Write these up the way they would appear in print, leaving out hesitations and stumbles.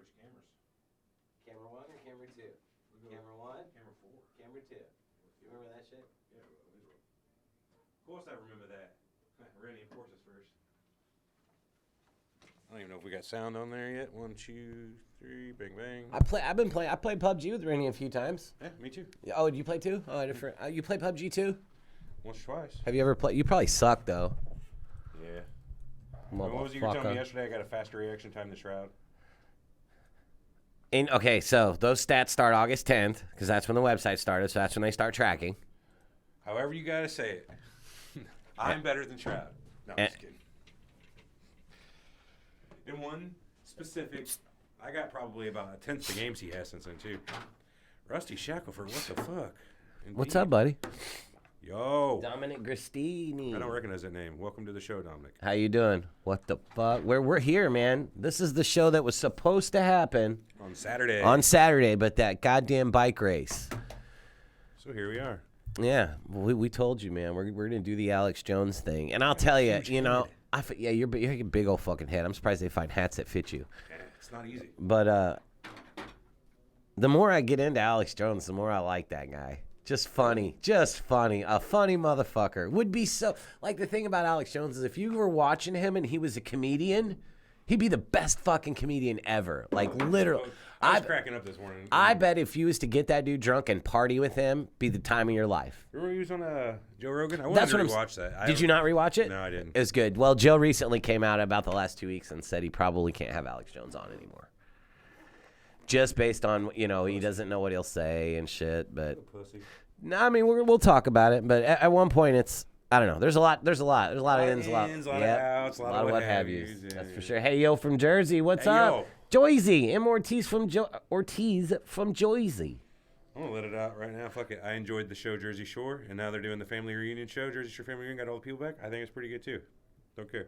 switch cameras. Camera 1 or camera 2? Camera 1? Camera 4. Camera 2. You remember that shit? Yeah, well, of course I remember that. We're gonna enforce this first. I don't even know if we got sound on there yet. 1, 2, 3, bang bang. I played PUBG with Rennie a few times. Yeah, me too. Oh, did you play too? Oh, different. You play PUBG too? Once or twice. Have you ever played? You probably suck though. Yeah. What was you telling me yesterday? I got a faster reaction time than Shroud. Okay, so those stats start August 10th because that's when the website started. So that's when they start tracking. However you gotta say it. I'm better than Shroud. No, I'm just kidding. In one specific, I got probably about a tenth the games he has since then too. Rusty Shackelford, what the fuck? Indeed. What's up, buddy? Yo. Dominic Gristini. I don't recognize that name. Welcome to the show, Dominic. How you doing? What the fuck? We're here, man. This is the show that was supposed to happen on Saturday. But that goddamn bike race. So here we are. Yeah, we told you, man. We're gonna do the Alex Jones thing, and I'll tell you, you know, you're a big old fucking head. I'm surprised they find hats that fit you. Yeah, it's not easy. But the more I get into Alex Jones, the more I like that guy. Just funny. A funny motherfucker. Would be so... Like, the thing about Alex Jones is if you were watching him and he was a comedian, he'd be the best fucking comedian ever. Like, literally. I was cracking up this morning. I bet if you was to get that dude drunk and party with him, be the time of your life. Remember he was on Joe Rogan? I wanted to rewatch that. Did you not rewatch it? No, I didn't. It was good. Well, Joe recently came out about the last 2 weeks and said he probably can't have Alex Jones on anymore. Just based on, you know, he doesn't know what he'll say and shit, but... No, I mean, we'll talk about it, but at one point it's... I don't know. There's a lot of ins, a lot of outs, a lot of what have yous. Yeah, that's for sure. Hey, yo, from Jersey, what's up? Joyzy, M. Ortiz from Joyzy. I'm gonna let it out right now. Fuck it. I enjoyed the show Jersey Shore, and now they're doing the family reunion show. Jersey Shore family reunion got all the people back. I think it's pretty good too. Don't care.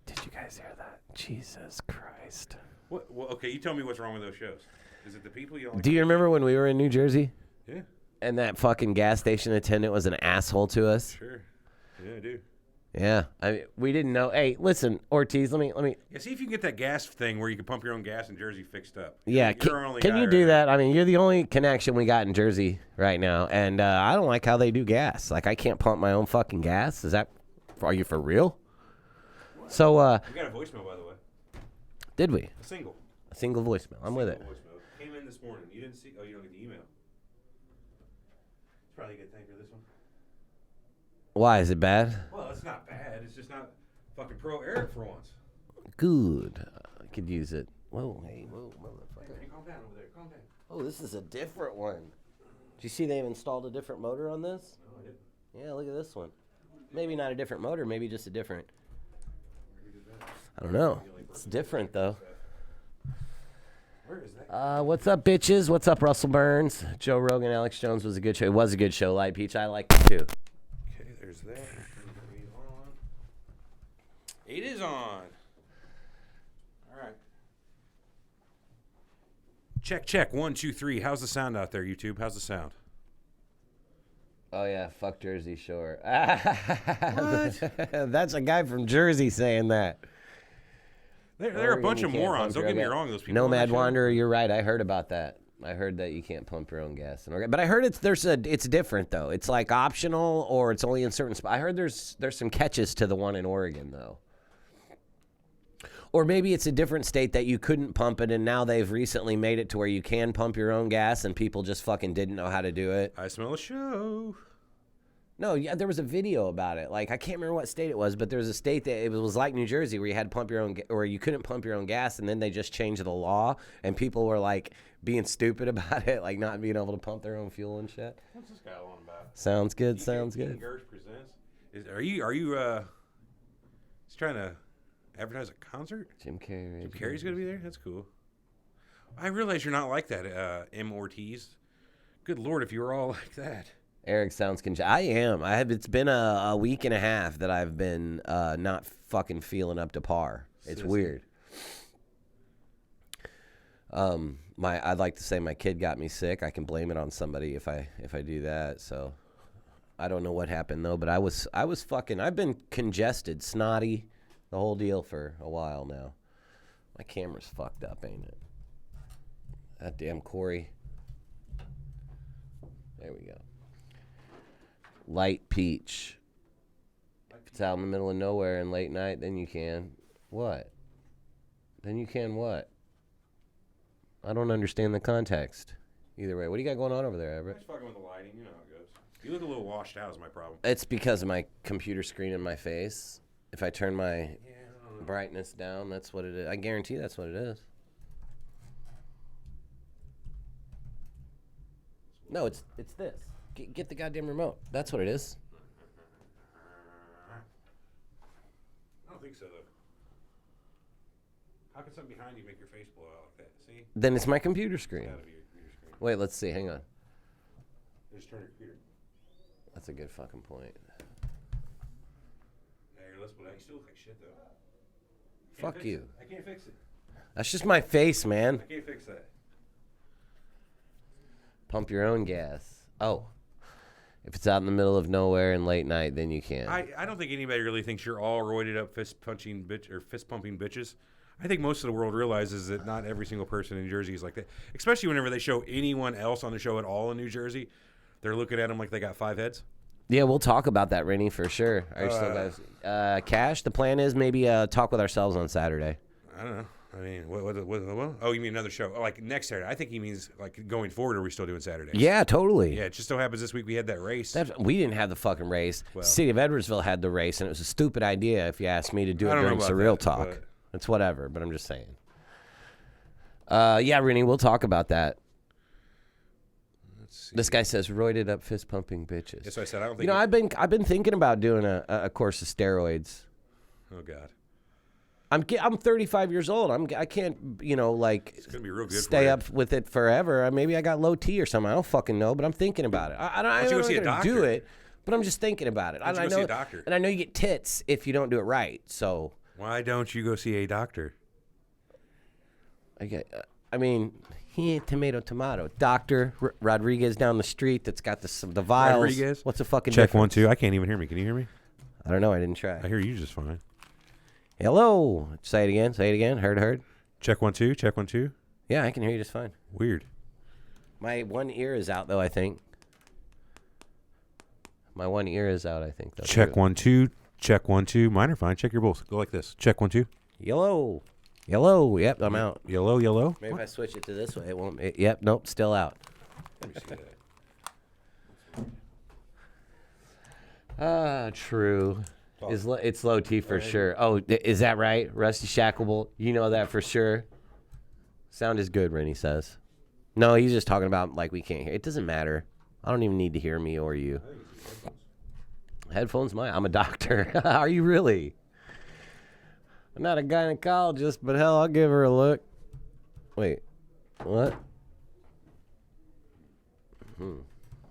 Did you guys hear that? Jesus Christ. What? Well, okay, you tell me what's wrong with those shows. Is it the people you don't like? Do you remember when we were in New Jersey? Yeah. And that fucking gas station attendant was an asshole to us? Sure. Yeah, I do. Yeah, I mean, we didn't know. Hey, listen, Ortiz, let me. Yeah, see if you can get that gas thing where you can pump your own gas in Jersey fixed up. Yeah, can you do that? I mean, you're the only connection we got in Jersey right now, and I don't like how they do gas. Like, I can't pump my own fucking gas. Are you for real? What? So, we got a voicemail, by the way. Did we? A single voicemail. I'm with it. Voicemail. Came in this morning. You didn't see? Oh, you don't get the email. It's probably a good thing for this one. Why? Is it bad? Well, it's not bad. It's just not fucking pro Eric for once. Good. I could use it. Whoa, motherfucker. Hey, calm down over there. Calm down. Oh, this is a different one. Did you see they've installed a different motor on this? No, I didn't. Yeah, look at this one. Maybe not a different motor, maybe just a different... I don't know. It's different, though. Where is that? What's up, bitches? What's up, Russell Burns? Joe Rogan, Alex Jones was a good show. It was a good show, Light Peach. I liked it, too. Okay, there's that. It is on. All right. Check. 1, 2, 3. How's the sound out there, YouTube? How's the sound? Oh, yeah. Fuck Jersey Shore. What? That's a guy from Jersey saying that. They're a bunch of morons. Don't get me wrong, those people. Nomad Wanderer, you're right. I heard about that. I heard that you can't pump your own gas. But I heard it's different, though. It's like optional or it's only in certain spots. I heard there's some catches to the one in Oregon, though. Or maybe it's a different state that you couldn't pump it, and now they've recently made it to where you can pump your own gas, and people just fucking didn't know how to do it. I smell a show. No, yeah, there was a video about it. Like, I can't remember what state it was, but there was a state that it was like New Jersey where you had to pump your own, or you couldn't pump your own gas, and then they just changed the law, and people were like being stupid about it, like not being able to pump their own fuel and shit. What's this guy on about? Sounds good. Sounds good. Gersh presents. Are you he's trying to advertise a concert? Jim Carrey's gonna be there. That's cool. I realize you're not like that, M. Ortiz. Good Lord, if you were all like that. Eric sounds I am. It's been a week and a half that I've been not fucking feeling up to par. It's weird. I'd like to say my kid got me sick. I can blame it on somebody if I do that. So I don't know what happened though, but I've been congested, snotty, the whole deal for a while now. My camera's fucked up, ain't it? That damn Corey. There we go. Light peach. If it's out in the middle of nowhere and late night, then you can. What? Then you can what? I don't understand the context. Either way. What do you got going on over there, Everett? I'm just fucking with the lighting. You know how it goes. You look a little washed out is my problem. It's because of my computer screen in my face. If I turn my brightness down, that's what it is. I guarantee that's what it is. No, it's this. Get the goddamn remote. That's what it is. I don't think so, though. How can something behind you make your face blow out like that? See? Then it's my computer screen. It's gotta be your computer screen. Wait, let's see. Hang on. Just turn your computer. That's a good fucking point. Hey, your lips, but you still look like shit, though. Fuck you. I can't fix it. That's just my face, man. I can't fix that. Pump your own gas. Oh. If it's out in the middle of nowhere and late night, then you can. I don't think anybody really thinks you're all roided up fist pumping bitches. I think most of the world realizes that not every single person in Jersey is like that. Especially whenever they show anyone else on the show at all in New Jersey, they're looking at them like they got 5 heads. Yeah, we'll talk about that, Rennie, for sure. Are you still guys? Cash, the plan is maybe talk with ourselves on Saturday. I don't know. I mean, what? Oh, you mean another show? Oh, like next Saturday? I think he means like going forward. Are we still doing Saturdays? Yeah, totally. Yeah, it just so happens this week we had that race. We didn't have the fucking race. Well, City of Edwardsville had the race, and it was a stupid idea if you asked me to do it I don't during know about Surreal that, Talk. but- It's whatever, but I'm just saying. Yeah, Rennie, we'll talk about that. Let's see. This guy says roided up fist pumping bitches. That's what I said. I don't think. You know, I've been thinking about doing a course of steroids. Oh God. I'm 35 years old. I can't, you know, like It's gonna be real good. stay for up with it forever. Maybe I got low T or something. I don't fucking know, but I'm thinking about it. I don't you go see a I'm gonna do doctor? it, but I'm just thinking about it. Why don't you I go know, see a doctor? and I know you get tits if you don't do it right. So Why don't you go see a doctor? I mean, tomato. Doctor Rodriguez down the street that's got the vials. Rodriguez? What's the fucking Check difference? 1 2. I can't even hear me. Can you hear me? I don't know. I didn't try. I hear you just fine. Hello. Say it again. Heard. Check 1 2. Check 1 2. Yeah, I can hear you just fine. Weird. My one ear is out, though, I think. My one ear is out, I think. Though, Check 1 2. Check 1 2. Mine are fine. Check your both. Go like this. Check 1 2. Yellow. Yep, I'm out. Yellow. Maybe if I switch it to this way, it won't. Yep, nope, still out. Let me see that. True. It's low T for sure. Oh, is that right? Rusty Shackleable. You know that for sure. Sound is good, Rennie says. No, he's just talking about like we can't hear. It doesn't matter. I don't even need to hear me or you. Headphones, I'm a doctor. Are you really? I'm not a gynecologist, but hell, I'll give her a look. Wait, what?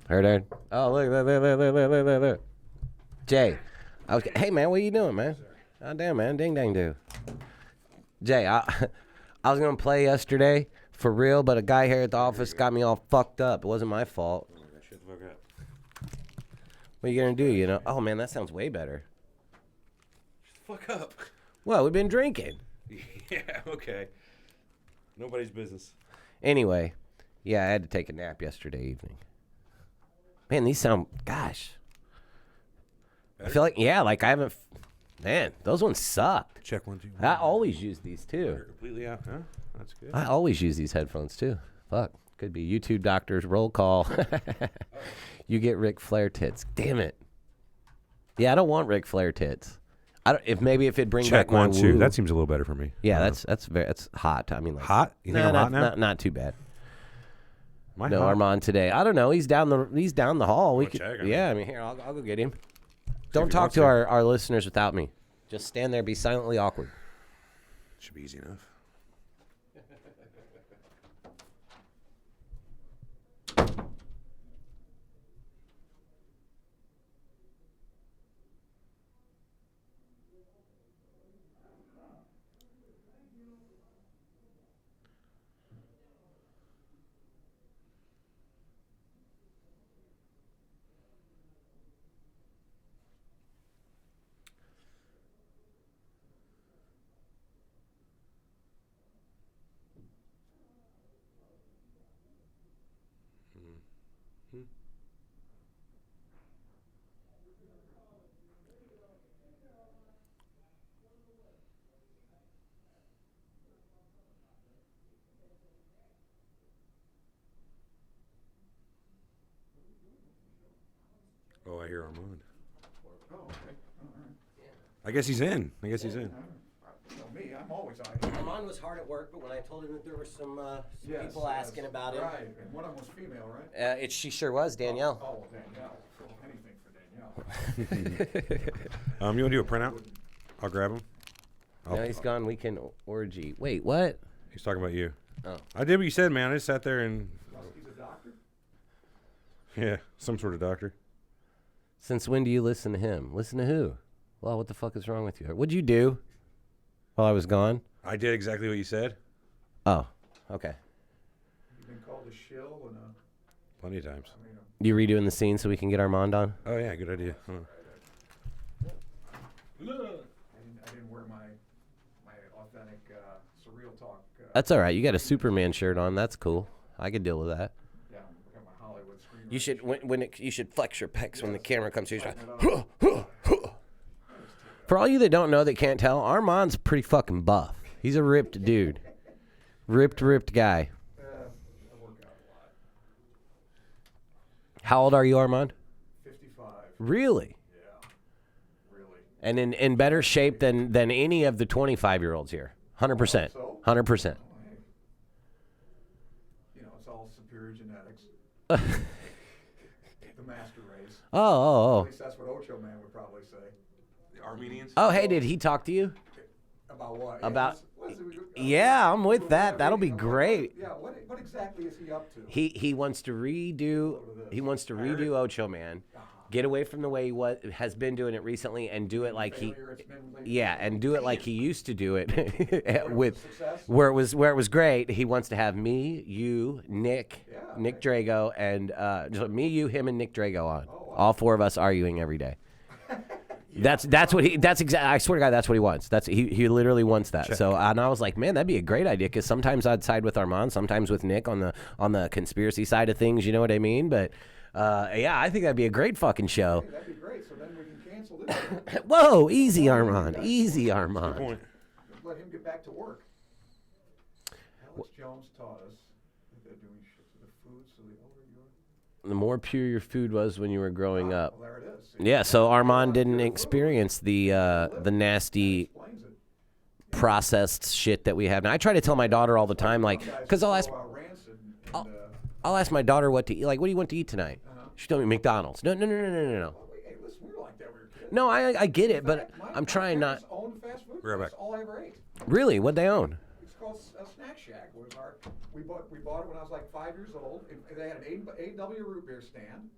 Heard. Oh, look, there. Jay, hey man, what you doing, man? Oh damn, man, ding dang do. Jay, I was gonna play yesterday for real, but a guy here at the office got me all fucked up. It wasn't my fault. Shut the fuck up. What are you gonna do? You know? Oh man, that sounds way better. Shut the fuck up. Well, we've been drinking. Yeah. Okay. Nobody's business. Anyway, yeah, I had to take a nap yesterday evening. Man, these sound, gosh. Better? I feel like, yeah, like I haven't, man, those ones sucked. Check 1 2. I always use these too. You're completely out, huh? That's good. I always use these headphones too. Fuck. Could be YouTube doctors, roll call. You get Ric Flair tits. Damn it. Yeah, I don't want Ric Flair tits. If it brings Check back my 1 2. woo. That seems a little better for me. Yeah, that's hot. I mean, like, Hot? You think I'm hot now? Not too bad. Am I No, hot? Armand today. I don't know. He's down the hall. We Go could, check him. yeah, I mean, here, I'll go get him. if Don't he talk wants to to. our listeners without me. Just stand there, be silently awkward. Should be easy enough. Oh, I hear Armand. Oh, okay. All right. I guess he's in. You know me, I'm always on. Armand was hard at work, but when I told him that there were some Yes, people asking about him. Right, and one of them was female, right? She sure was, Danielle. Oh, Danielle. So anything for Danielle. You want to do a printout? I'll grab him. Now he's gone weekend orgy. Wait, what? He's talking about you. Oh. I did what you said, man. I just sat there and... He's a doctor? Yeah, some sort of doctor. Since when do you listen to him? Listen to who? Well, what the fuck is wrong with you? What'd you do while I was gone? I did exactly what you said. Oh, okay. You've been called a shill and a... Plenty of times. I mean, You redoing the scene so we can get Armand on? Oh, yeah, good idea. Huh. I didn't wear my authentic Surreal Talk. That's all right. You got a Superman shirt on. That's cool. I could deal with that. Yeah, I got my Hollywood screen. You should you should flex your pecs when the camera comes to you. For all you that don't know, that can't tell, Armand's pretty fucking buff. He's a ripped dude. Ripped guy. I work out a lot. How old are you, Armand? 55. Really? Yeah, really. And in better shape than any of the 25-year-olds here. 100%. So? 100%. Oh, hey. You know, it's all superior genetics. The master race. Oh. At least that's what Ocho Man would probably say. The Armenians? Oh, hey, did he talk to you? About what? About- What's it- Yeah, I'm with that. That'll be What- great. Yeah, what exactly is he up to? He wants to redo Ocho Man. Get away from the way he has been doing it recently and do it like do it like he used to do it with where it was great. He wants to have me, you, Nick Drago, and just me, you, him, and Nick Drago on. All four of us arguing every day. That's exactly. I swear to God, that's what he wants. He literally wants that. Check. So and I was like, man, that'd be a great idea because sometimes I'd side with Armand, sometimes with Nick on the conspiracy side of things. You know what I mean? But yeah, I think that'd be a great fucking show. Hey, that'd be great. So then we can cancel this. Whoa, easy, Armand. Easy, Armand. Good point. Let him get back to work. Alex Jones taught us that they're doing shit to the food, so the older you are. The more pure your food was when you were growing up. Well, there it is. Yeah, so Armand didn't experience the nasty processed shit that we have now. I try to tell my daughter all the time, like, because I'll ask my daughter what to eat. Like, what do you want to eat tonight? She told me McDonald's. No. Hey, listen, we were like that when we were kids. No, I get it, but I'm trying not. My parents owned fast food. Right back. That's all I ever ate. Really? What'd they own? It's called a Snack Shack. We bought it when I was like 5 years old. They had an A&W root beer stand.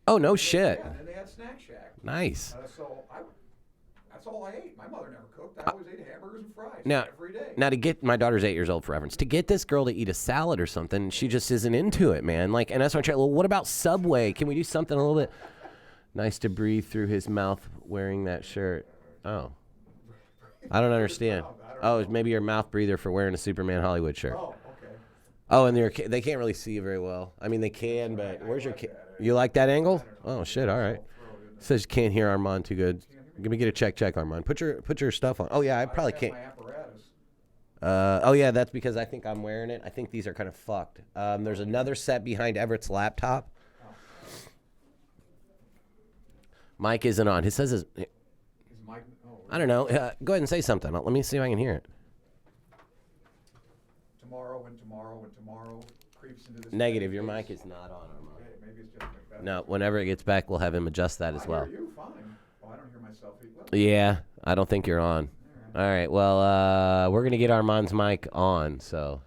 Oh, no shit. Yeah, and then they had Snack Shack. Nice. That's all I ate. My mother never cooked. I always ate hamburgers and fries every day. Now to get my daughter's 8 years old for reference, to get this girl to eat a salad or something, she just isn't into it, man. Like, and that's why I'm trying. Well, what about Subway? Can we do something a little bit nice to breathe through his mouth wearing that shirt? Oh, I don't understand. Oh, it's maybe your mouth breather for wearing a Superman Hollywood shirt. Oh, okay. Oh, and they can't really see you very well. I mean, they can, but where's your? You like that angle? Oh shit! All right. Says you can't hear Armand too good. Let me get a check, Armand. Put your stuff on. Oh yeah, I probably can't. Oh yeah, that's because I think I'm wearing it. I think these are kind of fucked. There's another set behind Everett's laptop. Mic isn't on. It says his mic. I don't know. Go ahead and say something. Let me see if I can hear it. Tomorrow creeps into this. Negative. Your mic is not on, Armand. Okay, maybe it's just like that. No. Whenever it gets back, we'll have him adjust that as well. I hear you fine. Oh, I don't hear myself either. Yeah, I don't think you're on. All right. Well, we're gonna get Armand's mic on. So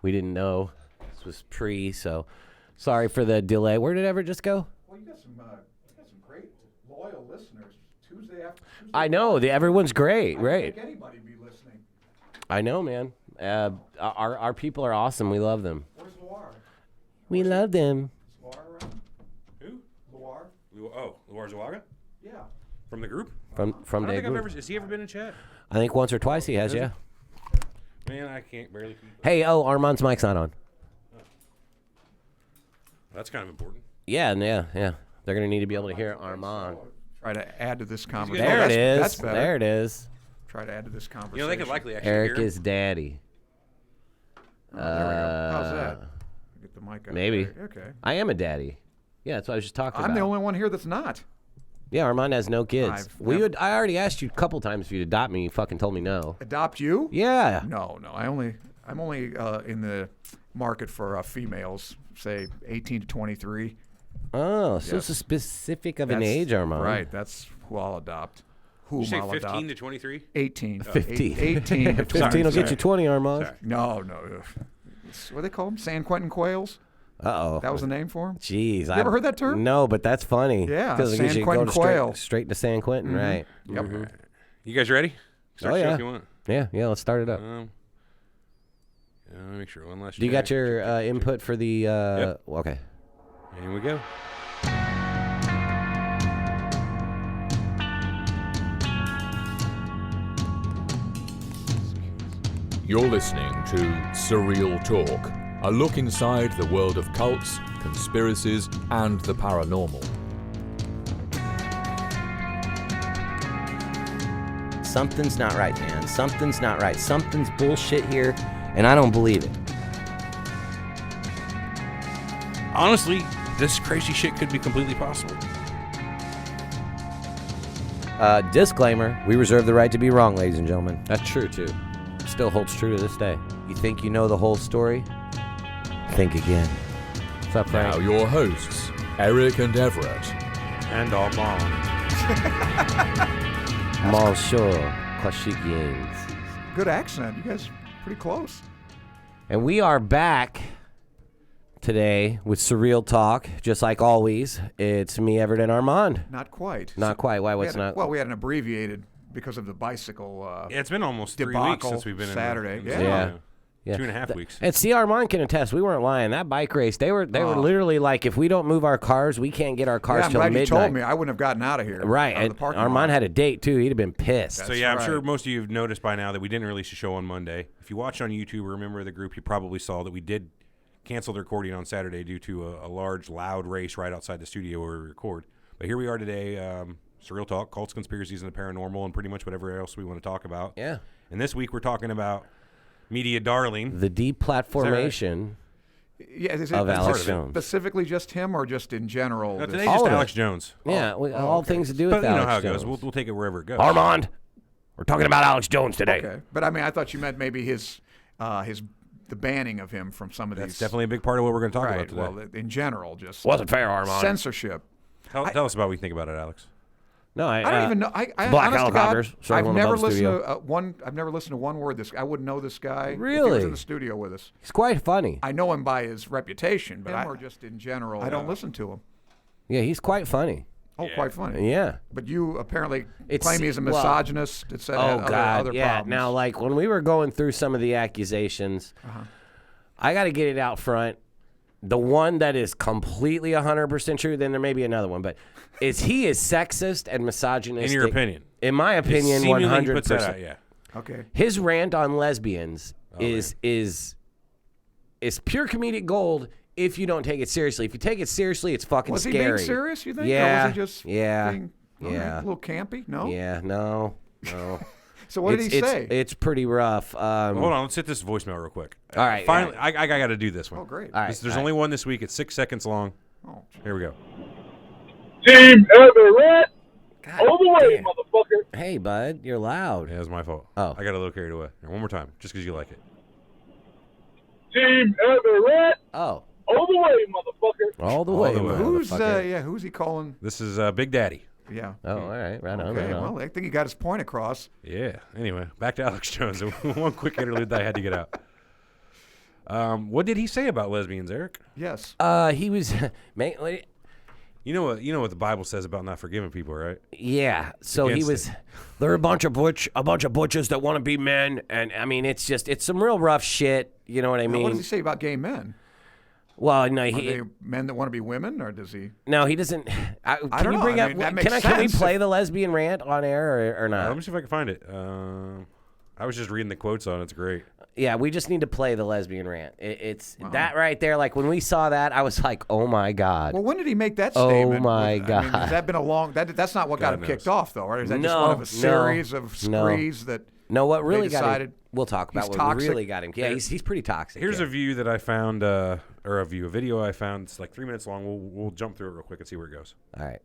we didn't know this was pre. So sorry for the delay. Where did Everett just go? Well, you got some great loyal listeners. Tuesday. I know. Everyone's great. I Right. don't think anybody be listening. I know, man. Our people are awesome. We love them. Where's Loire? We love them. Is Loire around? Who? Loire? Loire Zawaga? Yeah. From the group? From I don't Day think I've Group. ever. Has he ever been in chat? I think once or twice he has. Has he? Yeah. Man, I can't barely keep. Hey, Armand's mic's not on. That's kind of important. Yeah. They're gonna need to be able to hear Armand. Try to add to this conversation. There it is. That's better. There it is. Try to add to this conversation. You know, they could likely actually Eric hear him. is daddy. Oh, there we go. How's that? Get the mic out Maybe. there. Okay. I am a daddy. Yeah, that's what I was just talking about. I'm the only one here that's not. Yeah, Armand has no kids. I already asked you a couple times if you'd adopt me. You fucking told me no. Adopt you? Yeah. No. I'm only in the market for females, say 18 to 23. Oh, so Yes. it's specific of an age, Armand. Right. That's who I'll adopt. Did you say 15 to 23? 18. 15. 18 to 15 will get you 20, Armand. Sorry. No. What do they call them? San Quentin quails? Uh-oh. That was the name for them? Jeez. You ever heard that term? No, but that's funny. Yeah, Because San Quentin quail. Straight to San Quentin, right. Yep. You guys ready? Start Oh, the show yeah. if you want. Yeah, let's start it up. Let me make sure one last Do you got your input for the... Yep. Okay. Here we go. You're listening to Surreal Talk, a look inside the world of cults, conspiracies, and the paranormal. Something's not right, man. Something's not right. Something's bullshit here, and I don't believe it. Honestly, this crazy shit could be completely possible. Disclaimer, we reserve the right to be wrong, ladies and gentlemen. That's true, too. Still holds true to this day. You think you know the whole story? Think again. What's up, Frank? Now your hosts, Eric and Everett. And Armand. Monsieur Koshikians. Good accent. You guys pretty close. And we are back today with Surreal Talk, just like always. It's me, Everett, and Armand. Not quite. Not quite. Why? What's not? Well, we had an abbreviated because of the bicycle Yeah, it's been almost 3 weeks debacle since we've been Saturday. in the Yeah. Yeah. 2.5 weeks. And see, Armand can attest. We weren't lying. That bike race, they were literally like, if we don't move our cars, we can't get our cars Yeah, I'm till glad midnight. you told me. I wouldn't have gotten out of here. Right, Out of and the parking Armand lot. had a date too. He'd have been pissed. So yeah, I'm sure right. most of you have noticed by now that we didn't release a show on Monday. If you watched on YouTube or remember the group, you probably saw that we did cancel the recording on Saturday due to a large, loud race right outside the studio where we record. But here we are today, Surreal Talk, cults, conspiracies, and the paranormal, and pretty much whatever else we want to talk about. Yeah. And this week we're talking about media darling. The deplatformation. Yeah, is of it Alex Jones. specifically just him or just in general? No, this- today All just of it. Alex Jones. Yeah, all okay. things to do with But you know Alex how it Jones. goes. We'll take it wherever it goes. Armand, we're talking about Alex Jones today. Okay, but I mean, I thought you meant maybe the banning of him from some of That's these. definitely a big part of what we're going to talk right. about today. Well, in general, just Wasn't fair, Armand. censorship. Tell us about what you think about it, Alex. No, I don't even know. I Black honest to God, helicopters circling I've never above the listened studio. to one. I've never listened to one word. I wouldn't know this guy. If he was Really? in the studio with us. He's quite funny. I know him by his reputation, but or just in general, I don't listen to him. Yeah, he's quite funny. Oh, quite funny. Yeah. But you apparently It's- claim he's a well- misogynist. It's Oh God, other yeah. problems. Now, like when we were going through some of the accusations, I got to get it out front. The one that is completely 100% true, then there may be another one, but he is sexist and misogynistic. In your opinion? In my opinion, Seemingly 100%. puts that out, yeah. Okay. His rant on lesbians is pure comedic gold if you don't take it seriously. If you take it seriously, it's fucking Was he scary. being serious, you think? Yeah. Or was he just being, all right, Yeah. a little campy? No? Yeah, no. So what did he say? It's pretty rough. Hold on, let's hit this voicemail real quick. All right, Finally, I got to do this one. Oh, great. All right, There's only one this week. It's 6 seconds long. Oh, Here we go. Team Everett, God all the way, damn. motherfucker. Hey, bud, you're loud. Yeah, it was my fault. Oh. I got a little carried away. Here, one more time, just because you like it. Team Everett, Oh, all the way, motherfucker. all the way. the way. motherfucker. who's he calling? This is Big Daddy. Yeah. Oh, all right, right on, Okay, right on. well, I think he got his point across. Yeah. Anyway, back to Alex Jones. One quick interlude that I had to get out. What did he say about lesbians, Eric? Yes. He was, You know what the Bible says about not forgiving people, right? yeah. So he Against was. it. They're a bunch of butches that want to be men, and I mean, it's some real rough shit. You know what I Now, mean? what does he say about gay men? Well, no, Are they men that want to be women, or does he? no, he doesn't. Can don't you know. bring I up? mean, that makes Can we sense play the lesbian rant on air or not? Let me see if I can find it. I was just reading the quotes on it. It's great. Yeah, we just need to play the lesbian rant. It's that right there. Like when we saw that, I was like, "Oh my god!" Well, when did he make that Oh, statement? my I mean, God. has that been a long? That's not what got God him knows. kicked off, though, right? Is that just No, one of a no, series of no. sprees that? No, what really got him? decided We'll talk about he's what toxic? really got him. Yeah, he's pretty toxic. Here's yeah. a view that I found a video I found. It's like 3 minutes long. We'll jump through it real quick and see where it goes. All right.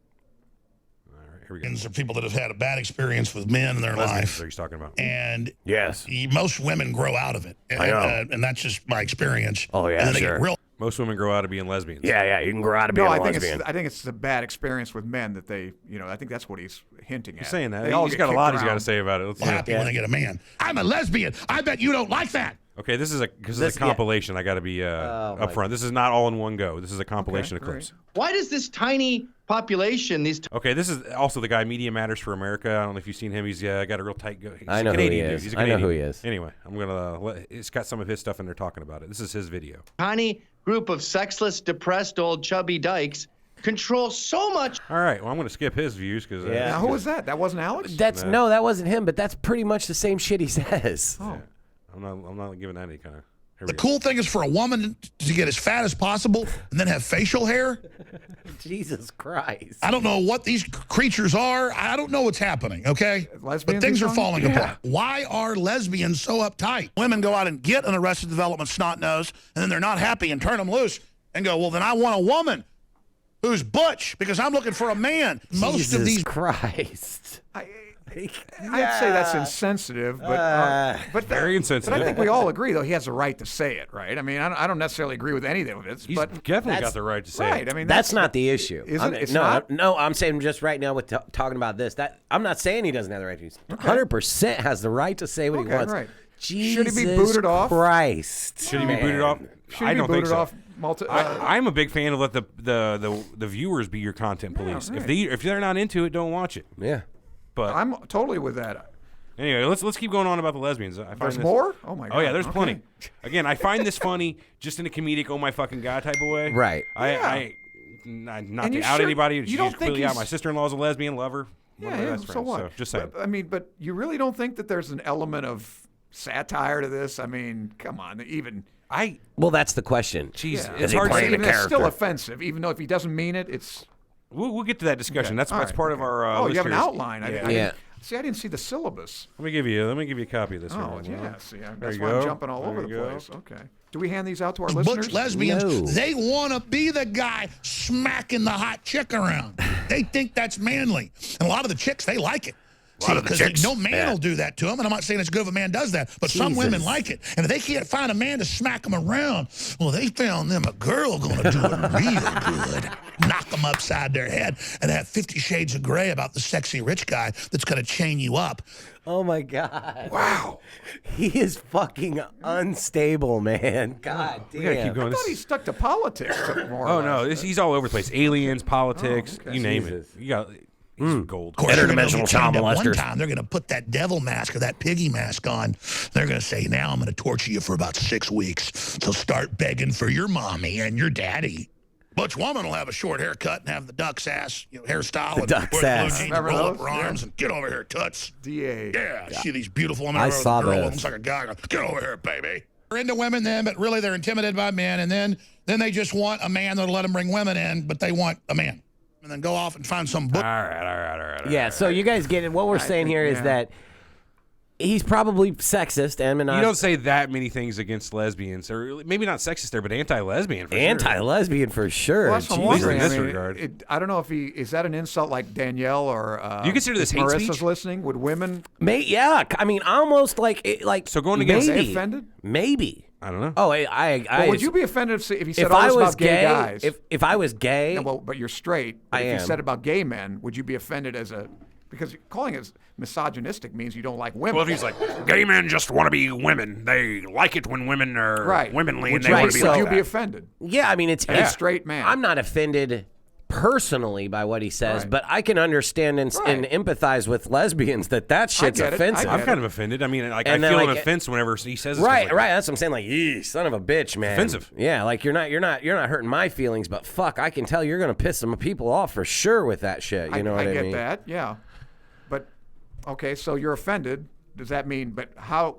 All right, here we go. Are people that have had a bad experience with men in their life. Are you talking about? And Yes. most women grow out of it. And, I know. And that's just my experience. Oh, yeah, and then they sure. get real Most women grow out of being lesbians. Yeah, you can grow out of being No, a I think lesbian. I think it's a bad experience with men that they, I think that's what he's hinting at. He's saying that. They all He's get got a lot kicked he's got to around. say about it. Let's see. happy when they get a man. I'm a lesbian. I bet you don't like that. Okay, this is a compilation. I got to be upfront. This is not all in one go. This is a compilation of clips. Why does this tiny population, Okay, this is also the guy Media Matters for America. I don't know if you've seen him. He's got a real tight. He's I know a who he Canadian is. Dude. He's a I know Canadian. who he is. Anyway, I'm gonna. It's got some of his stuff in there talking about it. This is his video. tiny group of sexless, depressed old chubby dykes control so much? All right. Well, I'm gonna skip his views because. Yeah. Now, who was that? That wasn't Alex? No, that wasn't him, but that's pretty much the same shit he says. Oh. I'm not giving that any kind of. The cool thing is for a woman to get as fat as possible and then have facial hair. Jesus Christ. I don't know what these creatures are. I don't know what's happening, okay? Lesbians But things are are falling apart. Why are lesbians so uptight? Women go out and get an Arrested Development snot nose, and then they're not happy and turn them loose and go, well, then I want a woman who's butch because I'm looking for a man. Most Jesus of these Christ. I'd say that's insensitive, but very insensitive. But I think we all agree, though, he has a right to say it, right? I mean, I don't necessarily agree with any of it, He's but definitely that's- got the right to say right. it. I mean, That's not the issue. Is I'm- it? It's no, not? no, I'm saying just right now with talking about this. That I'm not saying he doesn't have the right to. 100% has the right to say what he Okay, wants. right. Jesus Should he be booted off? Christ. Should he be booted off? Should I he don't be think booted so. off? I'm a big fan of let the viewers be your content police. right. If they're not into it, don't watch it. Yeah. But I'm totally with that. anyway, let's keep going on about the lesbians. I find There's this- more? Oh, my God. Oh yeah, there's Okay. plenty. Again, I find this funny just in a comedic "oh my fucking god" type of way. Right. Not And to you out sure- anybody. you She's don't think clearly out. he's- My sister-in-law's a lesbian, lover. One of my Yeah, best so friends. what? So just saying. But you really don't think that there's an element of satire to this? I mean, come on, even. Well, that's the question. Jeez, Yeah. it's he hard to playing say. a Even it's still character? offensive, even though if he doesn't mean it, it's. We'll get to that discussion. Okay, That's all right, part of okay. our. Oh, you have an listeners. outline. I Yeah. Yeah. See, I didn't see the syllabus. Let me give you a copy of this. Oh, here. yeah. See, There that's you why go. I'm jumping all There over the you go. place. Okay. Do we hand these out to our butch listeners? lesbians, No. they want to be the guy smacking the hot chick around. They think that's manly. And a lot of the chicks, they like it. Because no man will do that to them, and I'm not saying it's good if a man does that, but some women like it. And if they can't find a man to smack them around, well, they found them a girl going to do it real good. Knock them upside their head and have 50 Shades of Grey about the sexy rich guy that's going to chain you up. Oh my God. Wow. He is fucking unstable, man. God damn. We gotta keep I going. thought he stuck to politics more. Oh or no, less. he's all over the place. Aliens, politics, okay. you name Jesus. it. You got he's gold. Of course, they're gonna Interdimensional get child chained up molesters. One time, they're going to put that devil mask or that piggy mask on. They're going to say, now I'm going to torture you for about 6 weeks. So start begging for your mommy and your daddy. Butch woman will have a short haircut and have the duck's ass hairstyle. The and duck's wear the blue ass. jeans, Remember roll up those? her arms Yeah. and get over here, toots. DA. Yeah, see these beautiful women I over there saw with a girl those. that looks like a guy. Get over here, baby. They're into women then, but really they're intimidated by men. And then they just want a man that'll let them bring women in, but they want a man. And then go off and find some book. All right. Yeah, so you guys get it. What we're saying think, here is yeah. that he's probably sexist and You don't say that many things against lesbians, or maybe not sexist there, but anti-lesbian. For sure. anti-lesbian for sure. Well, that's what I'm Jesus. wondering. In this I mean, regard. I don't know if is that an insult like Danielle or You consider this if hate Marissa's speech? listening? Would women Yeah, I mean, almost like So going against- maybe, Are they offended? Maybe. I don't know. Oh, I Well, would you be offended if he said if all I this was about gay guys? if I was gay, No, well, but you're straight. But I if am. you said about gay men, would you be offended as a? Because calling it misogynistic means you don't like women. Well, if he's like, gay men just want to be women. They like it when women are right, womenly, would and they you, want to be would like you that. be offended? yeah, I mean it's As a straight man. I'm not offended personally by what he says, Right. but I can understand and empathize with lesbians that shit's get it. I offensive. get I'm it. kind of offended. I mean, like, And I then, feel an like, offense whenever he says Right, stuff like right. that. That's what I'm saying. Like, "Yee, son of a bitch, man." Offensive. Yeah, like you're not hurting my feelings, but fuck, I can tell you're gonna piss some people off for sure with that shit. You know what I get mean? that, yeah. But okay, so you're offended. Does that mean? But how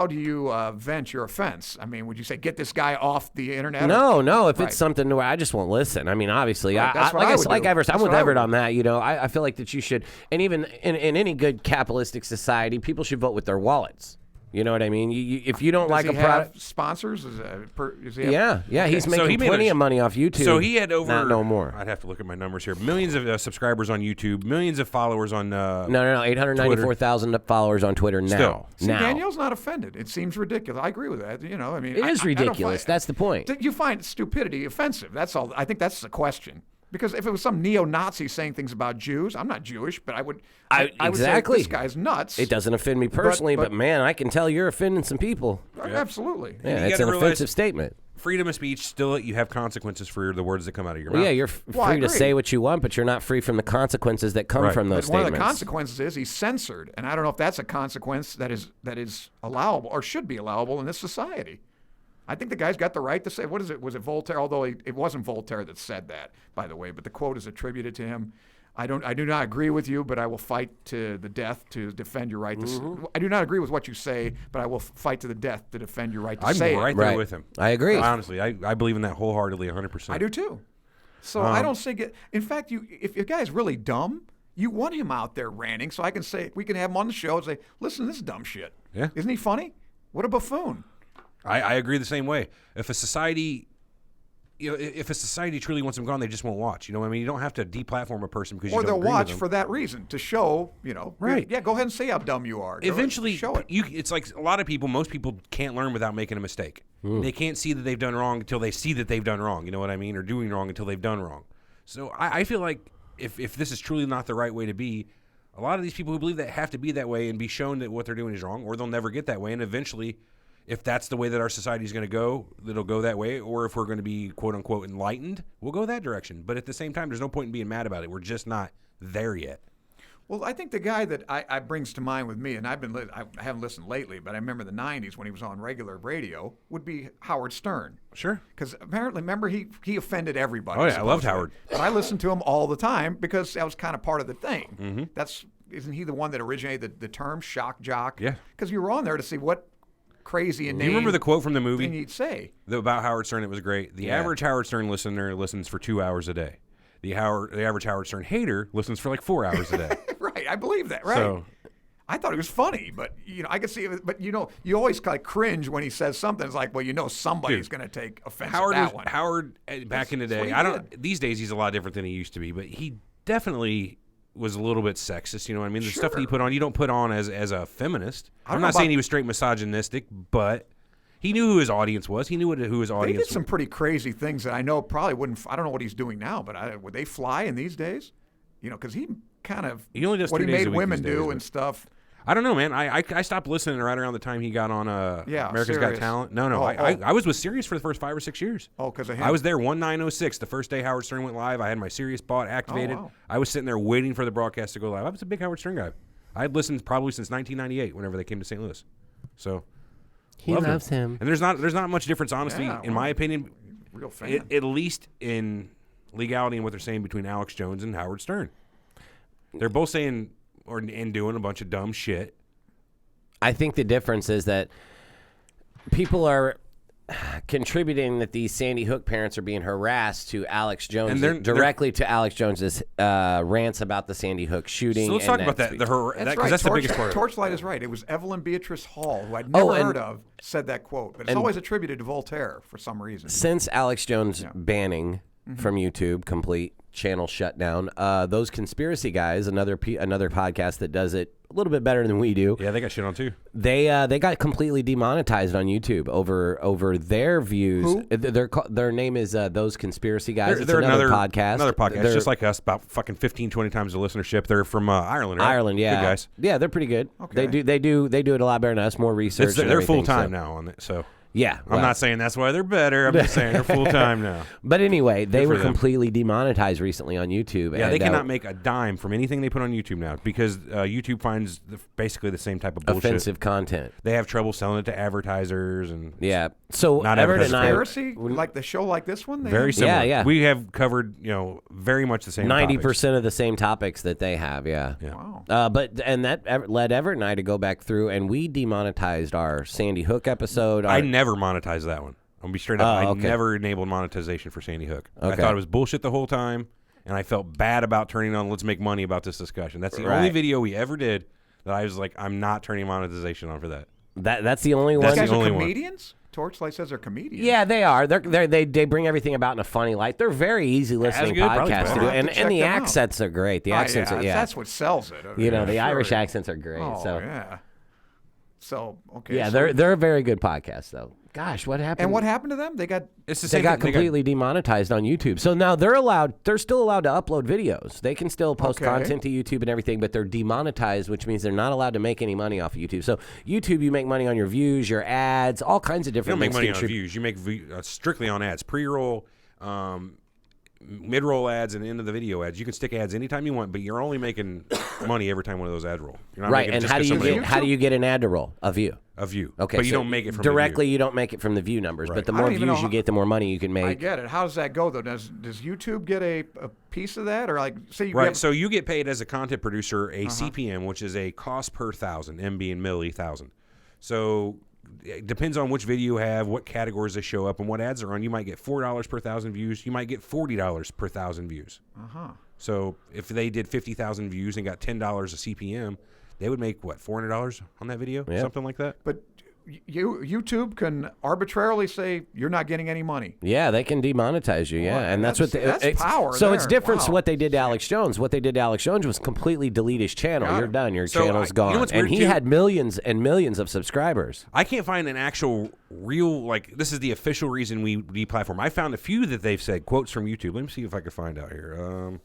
do you vent your offense? I mean, would you say get this guy off the internet? No. If Right. it's something where I just won't listen. I mean, obviously, Right, that's what like I I would said, like do. Everett, I'm That's with what I Everett would on that. You know, I feel like that you should, and even in any good capitalistic society, people should vote with their wallets. You know what I mean? If you don't like Does a he have product, sponsors? Does he have, yeah, he's So making he made plenty a- of money off YouTube. So he had over not no more. I'd have to look at my numbers here. Millions of subscribers on YouTube, millions of followers on. No, 894,000 followers on Twitter now. Still. See, now. Danielle's not offended. It seems ridiculous. I agree with that. You know, I mean, It is I don't ridiculous. That's the point. You find stupidity offensive. That's all. I think that's the question. Because if it was some neo-Nazi saying things about Jews, I'm not Jewish, but I would say exactly. this guy's nuts. It doesn't offend me personally, but man, I can tell you're offending some people. Absolutely. Yeah, you it's gotta an realize- offensive statement. Freedom of speech, still you have consequences for the words that come out of your Well, mouth. yeah, you're Well, I free to agree. say what you want, but you're not free from the consequences that come Right. from those But one of the statements. consequences is he's censored, and I don't know if that's a consequence that is allowable or should be allowable in this society. I think the guy's got the right to say, what is it? Was it Voltaire? Although it wasn't Voltaire that said that, by the way, but the quote is attributed to him. I do not agree with you, but I will fight to the death to defend your right to. I do not agree with what you say, but I will fight to the death to defend your right to I'm say right it. there Right. with him. I agree. Honestly, I believe in that wholeheartedly, 100%. I do too. So I don't say. In fact, if your guy's really dumb, you want him out there ranting, so I can say we can have him on the show and say, "Listen, this is dumb shit. Yeah. Isn't he funny? What a buffoon." I agree the same way. If a society, if a society truly wants them gone, they just won't watch. You know what I mean? You don't have to deplatform a person because Or you don't they'll agree watch with them. for that reason to show, Right. Yeah, go ahead and say how dumb you are. Eventually, show it. it's like a lot of people. Most people can't learn without making a mistake. They can't see that they've done wrong until they see that they've done wrong. You know what I mean? Or doing wrong until they've done wrong. So I feel like if this is truly not the right way to be, a lot of these people who believe that have to be that way and be shown that what they're doing is wrong, or they'll never get that way. And eventually, if that's the way that our society is going to go, it'll go that way. Or if we're going to be quote unquote enlightened, we'll go that direction. But at the same time, there's no point in being mad about it. We're just not there yet. Well, I think the guy that I brings to mind with me, and I haven't listened lately, but I remember the '90s when he was on regular radio, would be Howard Stern. Sure. Because apparently, remember, he offended everybody. Oh, yeah, I loved supposedly. Howard. But I listened to him all the time because that was kind of part of the thing. Isn't he the one that originated the term shock jock? Yeah. Because you were on there to see what crazy and Do you remember the quote from the movie? thing he'd say. About Howard Stern? It was great. The average Howard Stern listener listens for 2 hours a day. The average Howard Stern hater listens for like 4 hours a day. Right, I believe that. Right. So- I thought it was funny, but I could see it. But you always like cringe when he says something. It's like, well, somebody's going to take offense Howard, at that one. Howard, back in the That's what day, he I don't. did. These days, he's a lot different than he used to be. But he definitely was a little bit sexist. You know what I mean? The stuff that he Sure. put on, you don't put on as a feminist. I don't I'm know not saying about- he was straight misogynistic, but he knew who his audience was. He knew who his They audience did some pretty crazy things that I know probably wouldn't. I don't know what he's doing now, but would they fly in these days? Because he kind of He only does what 2 he days a made week women these days, do but- and stuff. I don't know, man. I stopped listening right around the time he got on America's Got Sirius. Talent. No, Oh, I was with Sirius for the first 5 or 6 years. Oh, because of him. I was there 1906, the first day Howard Stern went live. I had my Sirius bought, activated. wow. I was sitting there waiting for the broadcast to go live. I was a big Howard Stern guy. I had listened probably since 1998, whenever they came to St. Louis. So He loved loves him. And there's not much difference, honestly, Yeah, in my opinion, real fan. at least in legality and what they're saying between Alex Jones and Howard Stern. They're both saying and doing a bunch of dumb shit. I think the difference is that people are contributing that these Sandy Hook parents are being harassed to Alex Jones, And they're- directly to Alex Jones's rants about the Sandy Hook shooting. So let's and talk about that. speech. That's right. That's the biggest part. Torchlight is right. It was Evelyn Beatrice Hall, who I'd never and- heard of, said that quote. But it's always attributed to Voltaire for some reason. Since Alex Jones banning from YouTube, complete channel shutdown, those conspiracy guys, another podcast that does it a little bit better than we do. Yeah, they got shit on too. They got completely demonetized on YouTube over their views. Who? Their name is Those Conspiracy Guys. It's They're another podcast. Another podcast, They're- just like us, about fucking 15, 20 times the listenership. They're from Ireland, right? Ireland, yeah, Good guys. yeah, they're pretty good. Okay. They do it a lot better than us. More research. and They're everything, full time so- now on it. So Yeah, I'm not saying that's why they're better. I'm just saying they're full time now. But anyway, they Good were for them. completely demonetized recently on YouTube. Yeah, and, they cannot make a dime from anything they put on YouTube now because YouTube finds basically the same type of bullshit. offensive content. They have trouble selling it to advertisers and Yeah. So Not Everett and I, Conspiracy, like the show like this one. They very have- similar. Yeah. We have covered very much the same. 90% of the same topics that they have. Yeah. Yeah. Wow. And that led Everett and I to go back through, and we demonetized our Sandy Hook episode. I our- never monetized that one. I'm gonna be straight up. Oh, okay. I never enabled monetization for Sandy Hook. I Okay. thought it was bullshit the whole time, and I felt bad about turning on. Let's make money about this discussion. That's the Right. only video we ever did that I was like, I'm not turning monetization on for that. That's the only These one. guys the are only one. comedians? Torchlight says they're comedians. Yeah, they are. They bring everything about in a funny light. They're very easy listening good, probably podcasts better. to do, I'll have to check and the them out. accents are great. The accents are that's what sells it. You know, the sure. Irish accents are great. Oh, so yeah. So, okay. yeah, so- they're a very good podcast though. Gosh, what happened? And what happened to them? They got It's the They same got thing. completely demonetized on YouTube. So now they're still allowed to upload videos. They can still post Okay. content to YouTube and everything, but they're demonetized, which means they're not allowed to make any money off of YouTube. So YouTube, you make money on your views, your ads, all kinds of You different don't make things. money on views. You make strictly on ads. Pre-roll, mid-roll ads, and end of the video ads. You can stick ads anytime you want, but you're only making money every time one of those ads roll. You're not Right, making it and just how do 'cause you somebody get else- how do you get an ad to roll? A view. a view? Okay, but you so don't make it from directly. The view. You don't make it from the view numbers, but the I more don't even know views you how- get, the more money you can make. I get it. How does that go though? Does YouTube get a piece of that, or like say you Right, have, so you get paid as a content producer a CPM, which is a cost per thousand, M being milli thousand. So it depends on which video you have, what categories they show up, and what ads are on. You might get $4 per thousand views. You might get $40 per thousand views. So if they did 50,000 views and got $10 a CPM, they would make what, $400 on that video, something like that. but YouTube can arbitrarily say you're not getting any money. Yeah, they can demonetize you. Yeah, Boy, and that's what that's power So it's there. different to Wow. what they did to Alex Jones. What they did to Alex Jones was completely delete his channel. Got You're it. done. Your So channel's you know gone. what's And weird, he too? had millions and millions of subscribers. I can't find an actual real, like, this is the official reason we deplatform. I found a few that they've said, quotes from YouTube. Let me see if I can find out here.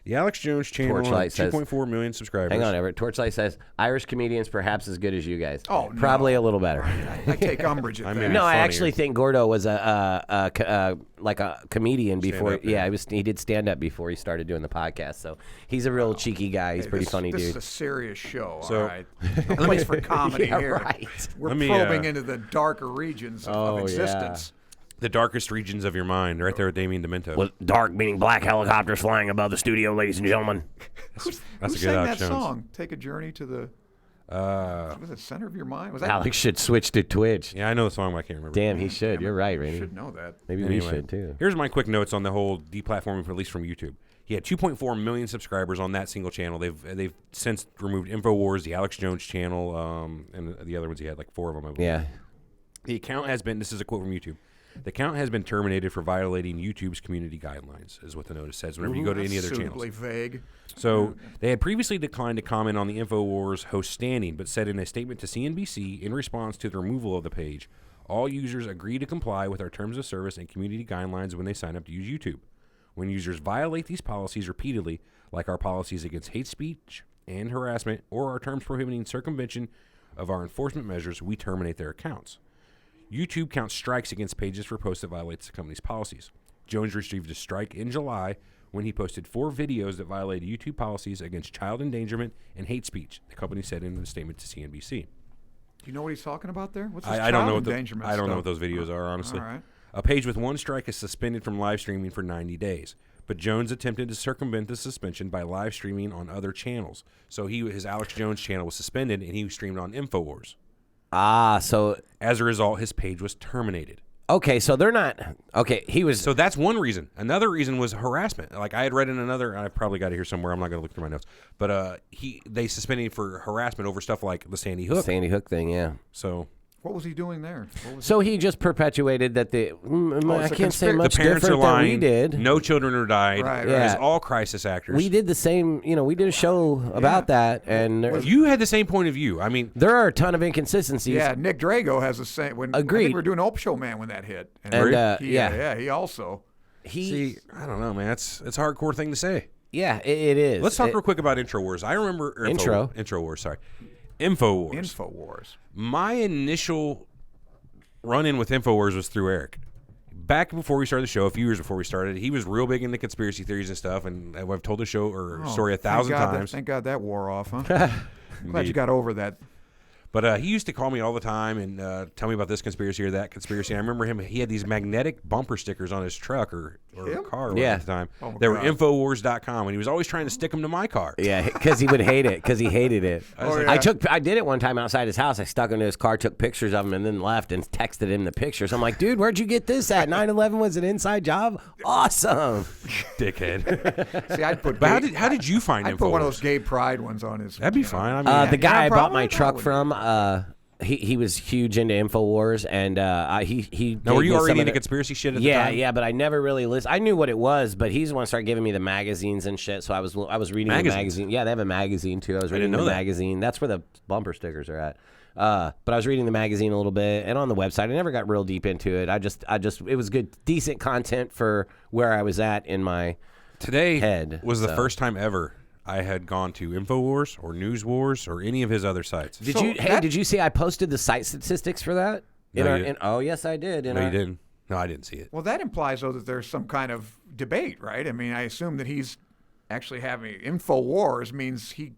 The Alex Jones channel, Torchlight says- 2.4 million subscribers. Hang on, Everett. Torchlight says Irish comedians perhaps as good as you guys. Oh, no. Probably a little better. I take umbrage at I that. mean, No, I funnier. actually think Gordo was like a comedian before. Stand-up, Yeah, yeah. he did stand up before he started doing the podcast. So he's a real cheeky guy. He's pretty funny This dude. is a serious show. So- all right. No place for comedy Yeah, here. right. We're Let me, probing into the darker regions of yeah. existence. The darkest regions of your mind, right there with Damien Demento. With dark meaning black helicopters flying above the studio, ladies and gentlemen. That's Who a good sang Alex that Jones. song? Take a journey to the was it center of your mind? Was that? Alex should switch to Twitch. Yeah, I know the song, but I can't remember. Damn, he should. You're right, I Rainey. should know that. Maybe we should too. Here's my quick notes on the whole deplatforming, at least from YouTube. He had 2.4 million subscribers on that single channel. They've since removed Infowars, the Alex Jones channel, and the other ones he had, like 4 of them. I believe. Yeah. The account has been, this is a quote from YouTube, the account has been terminated for violating YouTube's community guidelines, is what the notice says whenever you go to any of their channels. Suitably vague. So they had previously declined to comment on the Infowars host standing, but said in a statement to CNBC in response to the removal of the page, all users agree to comply with our terms of service and community guidelines when they sign up to use YouTube. When users violate these policies repeatedly, like our policies against hate speech and harassment or our terms prohibiting circumvention of our enforcement measures, we terminate their accounts. YouTube counts strikes against pages for posts that violates the company's policies. Jones received a strike in July when he posted 4 videos that violated YouTube policies against child endangerment and hate speech, the company said in a statement to CNBC. Do you know what he's talking about there? What's this I don't know child what endangerment I don't know stuff? what those videos are, honestly. All right. A page with 1 strike is suspended from live streaming for 90 days. But Jones attempted to circumvent the suspension by live streaming on other channels. So his Alex Jones channel was suspended, and he streamed on Infowars. So As a result, his page was terminated. okay, so they're not okay. He was So that's one reason. Another reason was harassment. Like I had read in another, I probably got it here somewhere. I'm not going to look through my notes, but they suspended him for harassment over stuff like the Sandy Hook. Sandy Hook thing, yeah. So What was he doing there? What was So he just perpetuated that I it's a can't say conspiracy. much the parents different are than lying. we did. No children are died. Right, right. As Yeah. all crisis actors. We did the same, we did a show about that, and You had the same point of view. I mean, there are a ton of inconsistencies. Yeah, Nick Drago has the same. When I Agreed. think we were doing Opshow Man when that hit. And, He also. He, I don't know, man. It's a hardcore thing to say. yeah, it is. Let's talk real quick about Infowars. I remember Infowars. Sorry, Infowars. Infowars. My initial run-in with Infowars was through Eric. Back before we started the show, a few years before we started, he was real big into conspiracy theories and stuff, and I've told the show or story 1,000 times. Thank God that wore off, huh? Glad you got over that. But he used to call me all the time and tell me about this conspiracy or that conspiracy. And I remember him; he had these magnetic bumper stickers on his truck or car at the time. Oh, they were God. Infowars.com, and he was always trying to stick them to my car. Yeah, because he would hate it. Because he hated it. yeah. I did it one time outside his house. I stuck him to his car, took pictures of him, and then left and texted him the pictures. I'm like, dude, where'd you get this at? 9/11 was an inside job. Awesome. Dickhead. See, I'd put. But how did you find I'd Infowars? put one of those gay pride ones on his. That'd be fine. I mean, The guy I bought probably my that truck would- from, he was huge into Infowars, and he. now, were gave you me some already of into the- conspiracy shit at the Yeah, time? yeah, but I never really listened. I knew what it was, but he's the one who started giving me the magazines and shit. So I was reading the Magazines? magazine. Yeah, they have a magazine too. I was reading didn't know the that. magazine. That's where the bumper stickers are at. But I was reading the magazine a little bit, and on the website, I never got real deep into it. I just, it was good, decent content for where I was at in my Today head. was the so. first time ever I had gone to Infowars or News Wars or any of his other sites. Did you see I posted the site statistics for that? No, you didn't. Oh, yes, I did. No, you didn't. No, I didn't see it. Well, that implies though that there's some kind of debate, right? I mean, I assume that he's actually having Infowars means he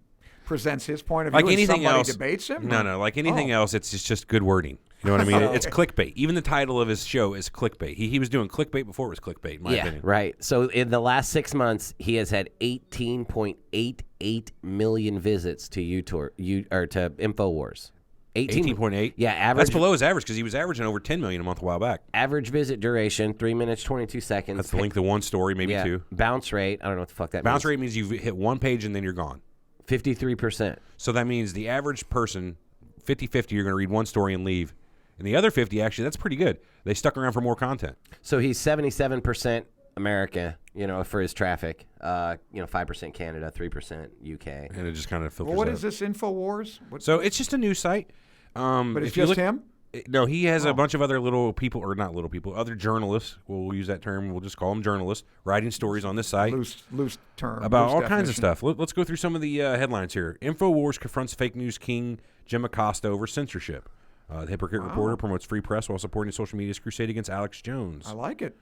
presents his point of view. Like and anything somebody else, debates him. No. Like anything Oh. else, it's just good wording. You know what I mean? Oh. It's clickbait. Even the title of his show is clickbait. He was doing clickbait before it was clickbait, in my Yeah, opinion. right. So in the last 6 months, he has had 18.88 million visits to to Infowars. 18.8. Yeah, That's average. below his average because he was averaging over 10 million a month a while back. Average visit duration 3 minutes 22 seconds. That's the length of one story, maybe yeah. two. Bounce rate. I don't know what the fuck that Bounce means. rate means you've hit one page and then you're gone. 53%. So that means the average person, 50-50, you're going to read one story and leave. And the other 50, actually, that's pretty good. They stuck around for more content. So he's 77% America. For his traffic. 5% Canada, 3% UK. And it just kind of filters Well, what out. is this Infowars? What, So it's just a news site. but it's if you just look- him. No, he has a bunch of other little people, or not little people, other journalists. We'll use that term. We'll just call them journalists, writing stories on this site Loose term. about loose all kinds of definition. stuff. Let's go through some of the headlines here. Infowars confronts fake news king Jim Acosta over censorship. The hypocrite reporter promotes free press while supporting social media's crusade against Alex Jones. I like it.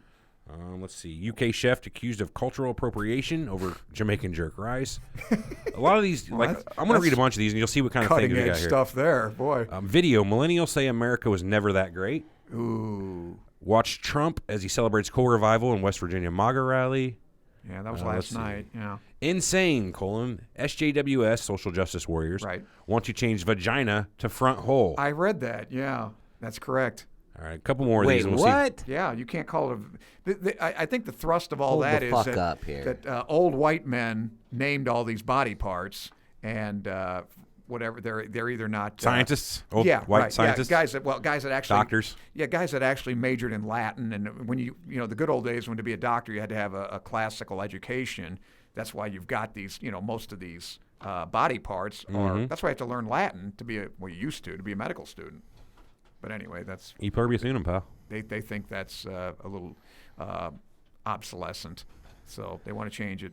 Let's see. UK chef accused of cultural appropriation over Jamaican jerk rice. A lot of these, I'm going to read a bunch of these, and you'll see what kind of Cutting things we got edge here. stuff there, boy. Video. Millennials say America was never that great. Ooh. Watch Trump as he celebrates coal revival in West Virginia MAGA rally. Yeah, that was let's last see. night. Yeah. Insane, SJWS, social justice warriors, Right. want to change vagina to front hole. I read that. Yeah, that's correct. All right, a couple more of Wait, these. And we'll what? Yeah, you can't call it I think the thrust of all Hold that the is fuck that, up here. that old white men named all these body parts and whatever they're either not Scientists, old yeah, white right, scientists, yeah, guys that actually doctors. Yeah, guys that actually majored in Latin, and when the good old days when to be a doctor you had to have a classical education. That's why you've got these most of these body parts Mm-hmm. are. That's why you have to learn Latin to be you used to be a medical student. But anyway, that's. E pluribus unum, pal. They think that's a little obsolescent, so they want to change it.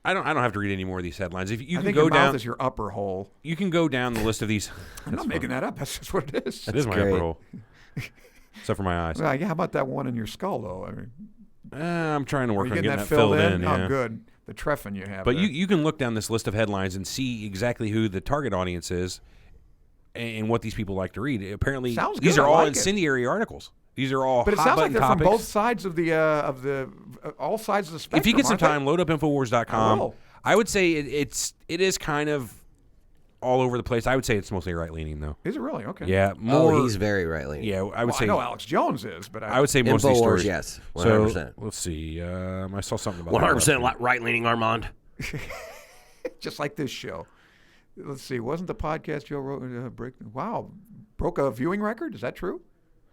I don't have to read any more of these headlines. If you I can think go your down, mouth is your upper hole. you can go down the list of these. I'm not making that up. That's just what it is. That is my great. upper hole, except for my eyes. Well, yeah, how about that one in your skull, though? I mean, I'm trying to are work you on getting getting that that filled in. Oh, Yeah. good. The treffin you have. But there. you can look down this list of headlines and see exactly who the target audience is and what these people like to read. Apparently, Sounds these good. are I all like it. incendiary articles. These are all But it hot sounds like button they're from topics. both sides of the all sides of the spectrum. If you get some aren't they? time, load up Infowars.com. I will. I would say it is kind of all over the place. I would say it's mostly right leaning though. Is it really? Okay. Yeah, more. Oh, he's very right-leaning. yeah, I would Well, say. I know Alex Jones is, but I would say most of these Infowars, stories. yes, So 100%. let's see. I saw something about 100% right-leaning, Armand. just like this show. Let's see. Wasn't the podcast Joe Rogan broke a viewing record? Is that true?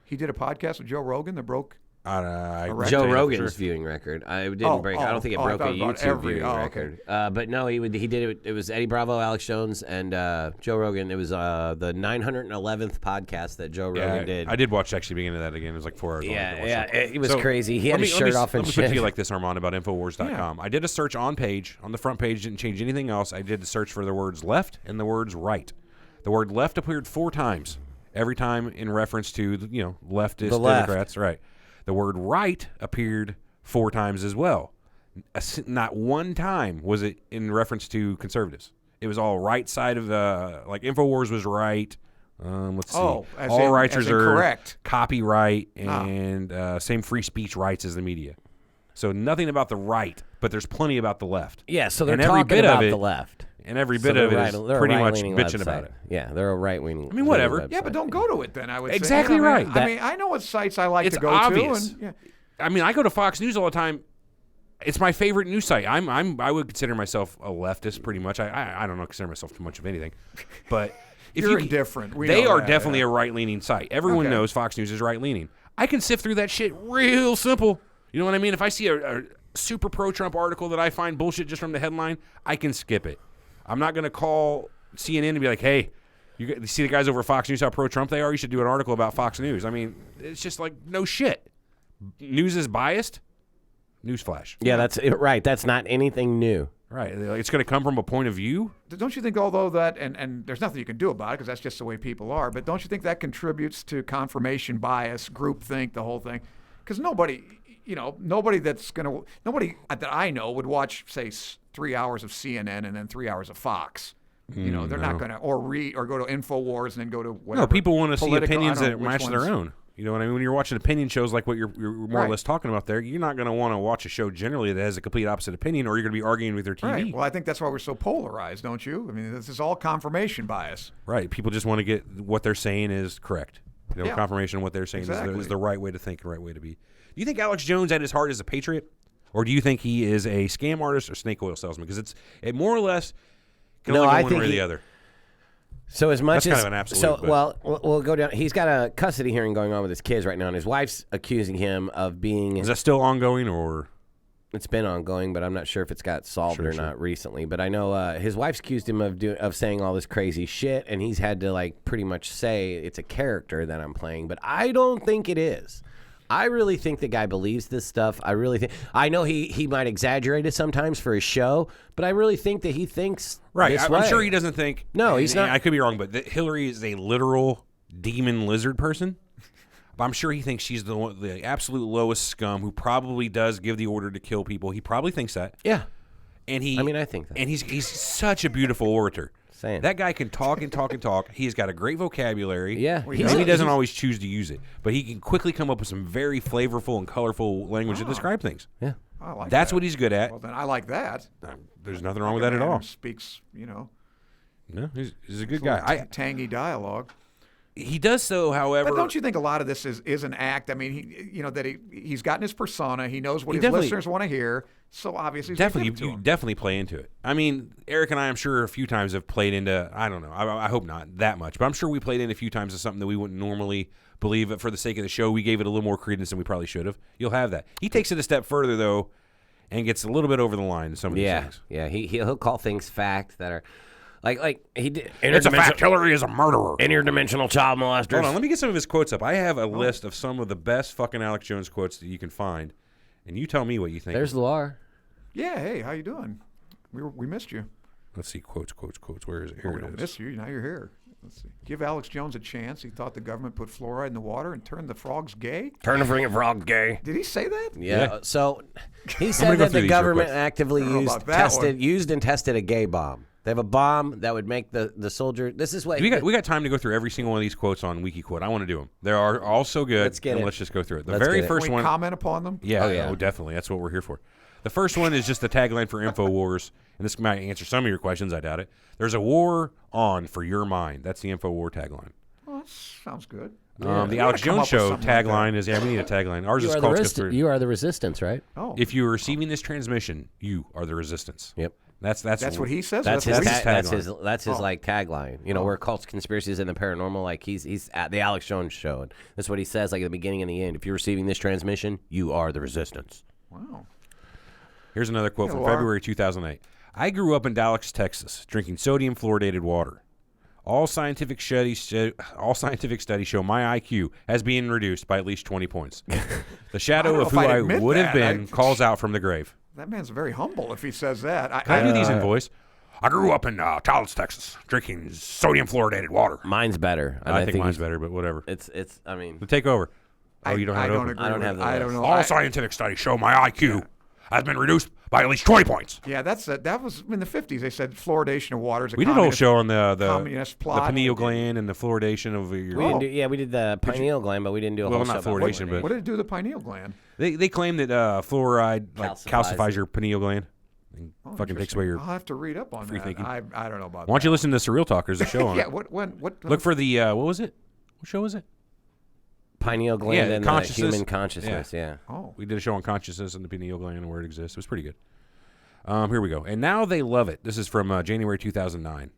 He did a podcast with Joe Rogan that broke. I Right. Joe for Rogan's sure. viewing record. I didn't break. I don't think it broke a thought about YouTube viewing okay. record. But no, he did it. It was Eddie Bravo, Alex Jones, and Joe Rogan. It was the 911th podcast that Joe Rogan did. I did watch actually beginning of that again. It was like 4 hours long. I had to watch that. It was So, crazy. He had let his me- shirt off and Let me put it to shit. you like this, Armand, about Infowars.com. I did a search on the front page, didn't change anything else. I did a search for the words left and the words right. The word left appeared 4 times, every time in reference to, leftist The left. Democrats. Right. The word right appeared 4 times as well. Not one time was it in reference to conservatives. It was all right side of the, like Infowars was right, Let's see. Oh, as all in- rights as in reserved, correct. copyright, and same free speech rights as the media. So nothing about the right, but there's plenty about the left. Yeah, so they're And every talking bit of about it- the left. And every So bit of it they're is right- they're a pretty much right-leaning bitching website. about it. Yeah, they're a right-wing. I mean, whatever. Yeah, but don't go to it then, I would say. Exactly You know, right. I mean, I know what sites I like It's to go obvious. to. And, yeah. I mean, I go to Fox News all the time. It's my favorite news site. I would consider myself a leftist pretty much. I don't know, consider myself too much of anything, but if You're you, indifferent. We they know are that, definitely yeah. a right-leaning site. Everyone Okay. knows Fox News is right-leaning. I can sift through that shit real simple. You know what I mean? If I see a super pro-Trump article that I find bullshit just from the headline, I can skip it. I'm not going to call CNN and be like, hey, you see the guys over at Fox News how pro-Trump they are? You should do an article about Fox News. I mean, it's just like, no shit. News is biased. Newsflash. Yeah, that's right. That's not anything new. Right. It's going to come from a point of view. Don't you think, although that, and there's nothing you can do about it because that's just the way people are, but don't you think that contributes to confirmation bias, groupthink, the whole thing? Because nobody that I know would watch, say, 3 hours of CNN and then 3 hours of Fox. You know, they're not going to, or go to Infowars and then go to whatever. No, people want to see Politico, opinions I don't that know which match their ones. own. You know what I mean? When you're watching opinion shows like what you're more or Right. less talking about there, you're not going to want to watch a show generally that has a complete opposite opinion, or you're going to be arguing with your TV. Right. Well, I think that's why we're so polarized, don't you? I mean, this is all confirmation bias. Right. People just want to get what they're saying is correct. You know, Yeah. confirmation of what they're saying Exactly. is the right way to think and right way to be. Do you think Alex Jones at his heart is a patriot? Or do you think he is a scam artist or snake oil salesman? Because it more or less can only go one way or the other. So as much That's as kind of an absolute, so, but- well, we'll go down. He's got a custody hearing going on with his kids right now, and his wife's accusing him of being. Is that still ongoing or? It's been ongoing, but I'm not sure if it's got solved or not recently. But I know his wife's accused him of saying all this crazy shit, and he's had to like pretty much say it's a character that I'm playing. But I don't think it is. I really think the guy believes this stuff. I really think. I know he might exaggerate it sometimes for his show, but I really think that he thinks Right. this I'm way. sure he doesn't think. No, he's and not. I could be wrong, but Hillary is a literal demon lizard person. But I'm sure he thinks she's the absolute lowest scum who probably does give the order to kill people. He probably thinks that. Yeah. And he. I mean, I think that. And he's such a beautiful orator. Saying. That guy can talk and talk and talk. He's got a great vocabulary. Yeah. Maybe he doesn't always choose to use it, but he can quickly come up with some very flavorful and colorful language to describe things. Yeah. I like That's that. what he's good at. Well, then I like that. There's nothing wrong with that at Man all. who speaks, No, he's a good guy. tangy dialogue. He does so, however. But don't you think a lot of this is an act? I mean, he's gotten his persona. He knows what He his definitely- listeners want to hear. So obviously, he's Definitely, gonna give it to you him. definitely play into it. I mean, Eric and I, I'm sure a few times have played into. I don't know. I hope not that much, but I'm sure we played in a few times to something that we wouldn't normally believe. But for the sake of the show, we gave it a little more credence than we probably should have. You'll have that. He takes it a step further though, and gets a little bit over the line in some of these things. Yeah. He'll call things fact that are like he did. It's a fact. Hillary is a murderer. Interdimensional child molesters. Hold on, let me get some of his quotes up. I have a list of some of the best fucking Alex Jones quotes that you can find, and you tell me what you think. There's Loire. Yeah. Hey, how you doing? We missed you. Let's see, quotes. Where is it? Here We it don't is. miss you. Now you're here. Let's see. Give Alex Jones a chance. He thought the government put fluoride in the water and turned the frogs gay. Turn the friggin' frog gay. Did he say that? Yeah. So he gonna said go that through the these real government quick. actively I don't know about that one. used and tested a gay bomb. They have a bomb that would make the soldier. This is what We got time to go through every single one of these quotes on WikiQuote. I want to do them. They are all so good. Let's get and it. Let's just go through it. The Let's very get it. first Can we one. comment upon them? Yeah, Oh, yeah. definitely. That's what we're here for. The first one is just the tagline for Infowars, and this might answer some of your questions. I doubt it. There's a war on for your mind. That's the Infowar tagline. Well, that sounds good. The We Alex gotta come Jones up with Show something like tagline is, we need a tagline. Ours is called Conspiracy. you are the resistance, right? Oh, If you are receiving this transmission, you are the resistance. Yep. That's that's what he says. That's what his. we- That's his Oh. like tagline. You know, where cults, conspiracies, and the paranormal. Like he's at the Alex Jones Show. And that's what he says. Like at the beginning and the end. If you're receiving this transmission, you are the resistance. Wow. Here's another quote Yeah, from Laura. February 2008. I grew up in Dallas, Texas, drinking sodium fluoridated water. All scientific studies show my IQ has been reduced by at least 20 points. The I shadow don't of know who if I'd I admit would have that. been calls out from the grave. That man's very humble if he says that. Can I do these in voice? I grew up in Dallas, Texas, drinking sodium fluoridated water. Mine's better. And I think mine's he's- better, but whatever. It's. I mean. Take over. Oh, you don't have it open? agree I don't with have it. the I list. don't know. All scientific studies show my IQ has been reduced by at least 20 points. Yeah, that was in the 50s. They said fluoridation of water is a We did a whole show on the communist plot. pineal gland and the fluoridation of your. We did the pineal gland, but we didn't do a whole not show about fluoridation, but What did it do to the pineal gland? They claim that fluoride calcifies your pineal gland. And fucking takes away your. I'll have to read up on that. thinking. I don't know about that. Why don't you listen to Surreal Talk? There's a show on yeah, it. what? Look for the what was it? What show was it? pineal gland and the consciousness. human consciousness. Yeah. Oh. We did a show on consciousness and the pineal gland and where it exists. It was pretty good. Here we go. And now they love it. This is from January 2009.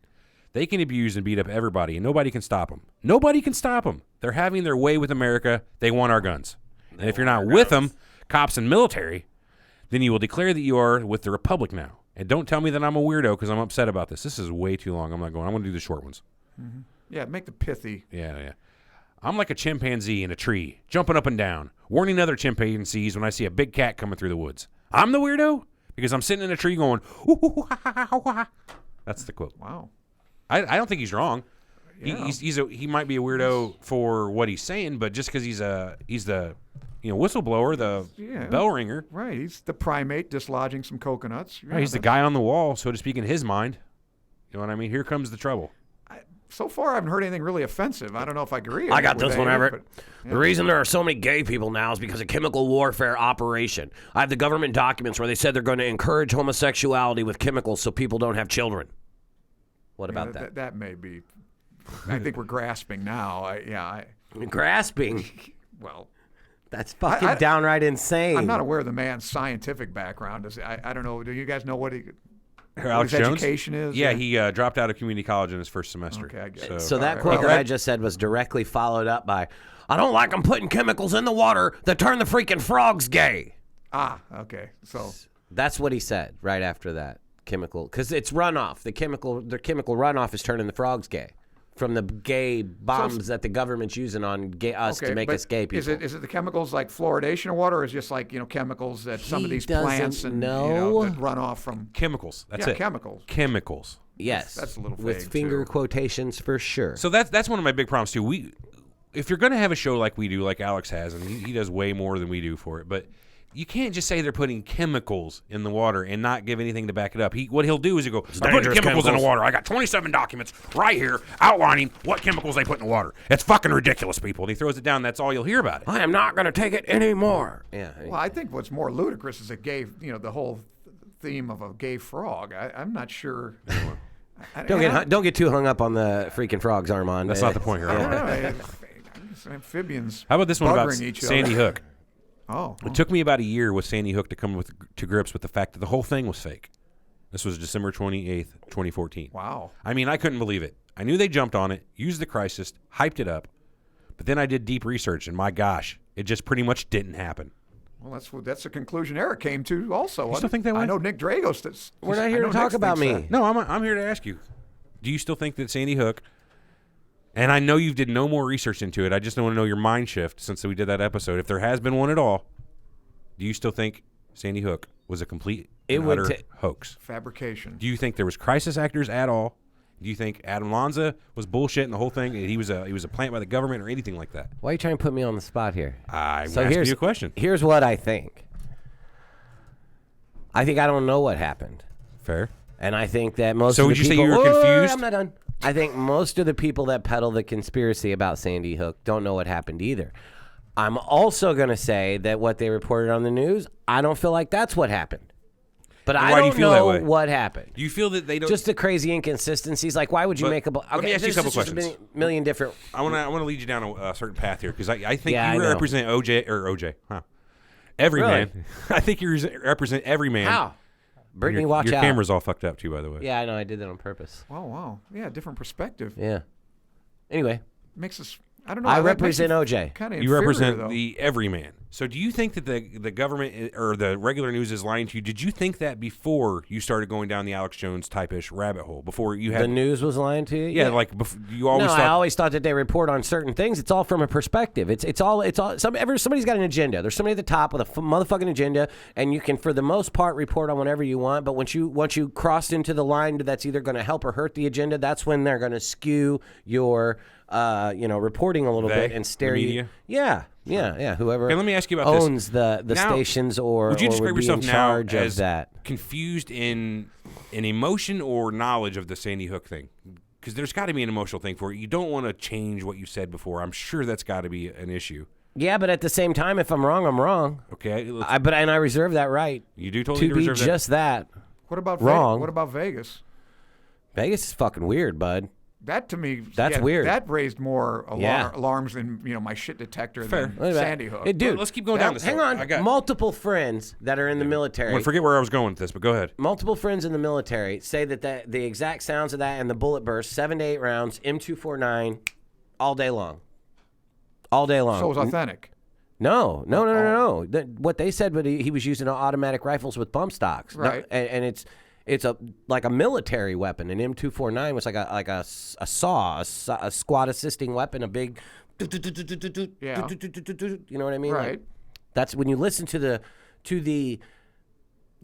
They can abuse and beat up everybody, and nobody can stop them. Nobody can stop them. They're having their way with America. They want our guns. And if you're not with them, cops and military, then you will declare that you are with the Republic now. And don't tell me that I'm a weirdo because I'm upset about this. This is way too long. I'm not going. I'm going to do the short ones. Mm-hmm. Yeah, make the pithy. Yeah. I'm like a chimpanzee in a tree, jumping up and down, warning other chimpanzees when I see a big cat coming through the woods. I'm the weirdo because I'm sitting in a tree going, ooh, ooh, ha, ha, ha, ha. That's the quote. Wow. I don't think he's wrong. Yeah. He might be a weirdo for what he's saying, but just because he's the whistleblower, the bell ringer. Right. He's the primate dislodging some coconuts. Right, he's the guy on the wall, so to speak, in his mind. You know what I mean? Here comes the trouble. So far, I haven't heard anything really offensive. I don't know if I agree. I got with this one, Everett, Everett. but, The reason there are so many gay people now is because of chemical warfare operation. I have the government documents where they said they're going to encourage homosexuality with chemicals so people don't have children. What about that? That may be. I think we're grasping now. Grasping? Well, that's fucking downright insane. I'm not aware of the man's scientific background. I don't know. Do you guys know what his Alex Jones? education is? Yeah, he dropped out of community college in his first semester. Okay, I get it. So that quote that I just said was directly followed up by, I don't like them putting chemicals in the water that turn the freaking frogs gay. Ah, okay. So that's what he said right after that. Chemical, because it's runoff. The chemical runoff is turning the frogs gay from the gay bombs that the government's using on us to make us gay people. Is it the chemicals like fluoridation of water, or is it just like chemicals that some of these plants and that run off from chemicals? That's it. Chemicals. Yes, that's a little vague with finger quotations for sure. So that's one of my big problems too. If you're going to have a show like we do, like Alex has, and he does way more than we do for it, but you can't just say they're putting chemicals in the water and not give anything to back it up. What he'll do is he'll go, I'm putting chemicals in the water. I got 27 documents right here outlining what chemicals they put in the water. It's fucking ridiculous, people. And he throws it down. That's all you'll hear about it. I am not going to take it anymore. Yeah. Well, I think what's more ludicrous is a gay, the whole theme of a gay frog. I'm not sure. Don't get too hung up on the freaking frogs, Armand. That's not the point here. Amphibians. How about this one about Sandy Hook? Oh. It took me about a year with Sandy Hook to come to grips with the fact that the whole thing was fake. This was December 28th, 2014. Wow. I mean, I couldn't believe it. I knew they jumped on it, used the crisis, hyped it up, but then I did deep research, and my gosh, it just pretty much didn't happen. Well, that's the conclusion Eric came to also. You still think that way? I know Nick Dragos. We're not here to talk about me. No, I'm here to ask you. Do you still think that Sandy Hook, and I know you did no more research into it, I just want to know your mind shift since we did that episode. If there has been one at all, do you still think Sandy Hook was a complete and utter hoax? Fabrication. Do you think there was crisis actors at all? Do you think Adam Lanza was bullshit and the whole thing? He was a plant by the government or anything like that? Why are you trying to put me on the spot here? I'm asking you a question. Here's what I think. I don't know what happened. Fair. And I think that most of the people... So would you say you were confused? I'm not done. I think most of the people that peddle the conspiracy about Sandy Hook don't know what happened either. I'm also going to say that what they reported on the news, I don't feel like that's what happened. But I don't know what happened. Do you feel that they don't... Just the crazy inconsistencies. Like, why would you make a... Okay, let me ask you a couple questions. A million different... I want to lead you down a certain path here because I think you represent OJ. Every man. I think you represent every man. How? Brittany, watch out. Your camera's all fucked up too, by the way. Yeah, I know. I did that on purpose. Wow. Yeah, different perspective. Yeah. Anyway. Makes us... I don't know. I represent OJ. Kind of you represent though. the everyman. So do you think that the government or the regular news is lying to you? Did you think that before you started going down the Alex Jones type-ish rabbit hole? Before you had the news was lying to you? Yeah, like you always. No, I always thought that they report on certain things. It's all from a perspective. It's all. Somebody's got an agenda. There's somebody at the top with a motherfucking agenda, and you can, for the most part, report on whatever you want. But once you cross into the line that's either going to help or hurt the agenda, that's when they're going to skew your reporting a little bit and stare you. Yeah. Yeah. Whoever Okay, let me ask you about owns the Now, stations or would you or describe would be yourself in now charge as of that. confused in emotion or knowledge of the Sandy Hook thing? Because there's got to be an emotional thing for it. You don't want to change what you said before. I'm sure that's got to be an issue. Yeah, but at the same time, if I'm wrong, I'm wrong. Okay, And I reserve that right. you do totally to be reserve just that. What about Wrong. What about Vegas? Vegas is fucking weird, bud. That to me, That's weird. That raised more Yeah. alarms than my shit detector Fair. than Sandy Hook. Hey, dude, Let's keep going down this Hang road. on. Multiple friends that are in the I'm military. gonna forget where I was going with this, but go ahead. Multiple friends in the military say that the exact sounds of that and the bullet burst, 7 to 8 rounds, M249, all day long. All day long. So it was authentic. No. What they said, but he was using automatic rifles with bump stocks. Right. And it's like a military weapon. An M249 was like a saw, a squad assisting weapon, a big. Yeah. You know what I mean? Right. Like, that's when you listen to the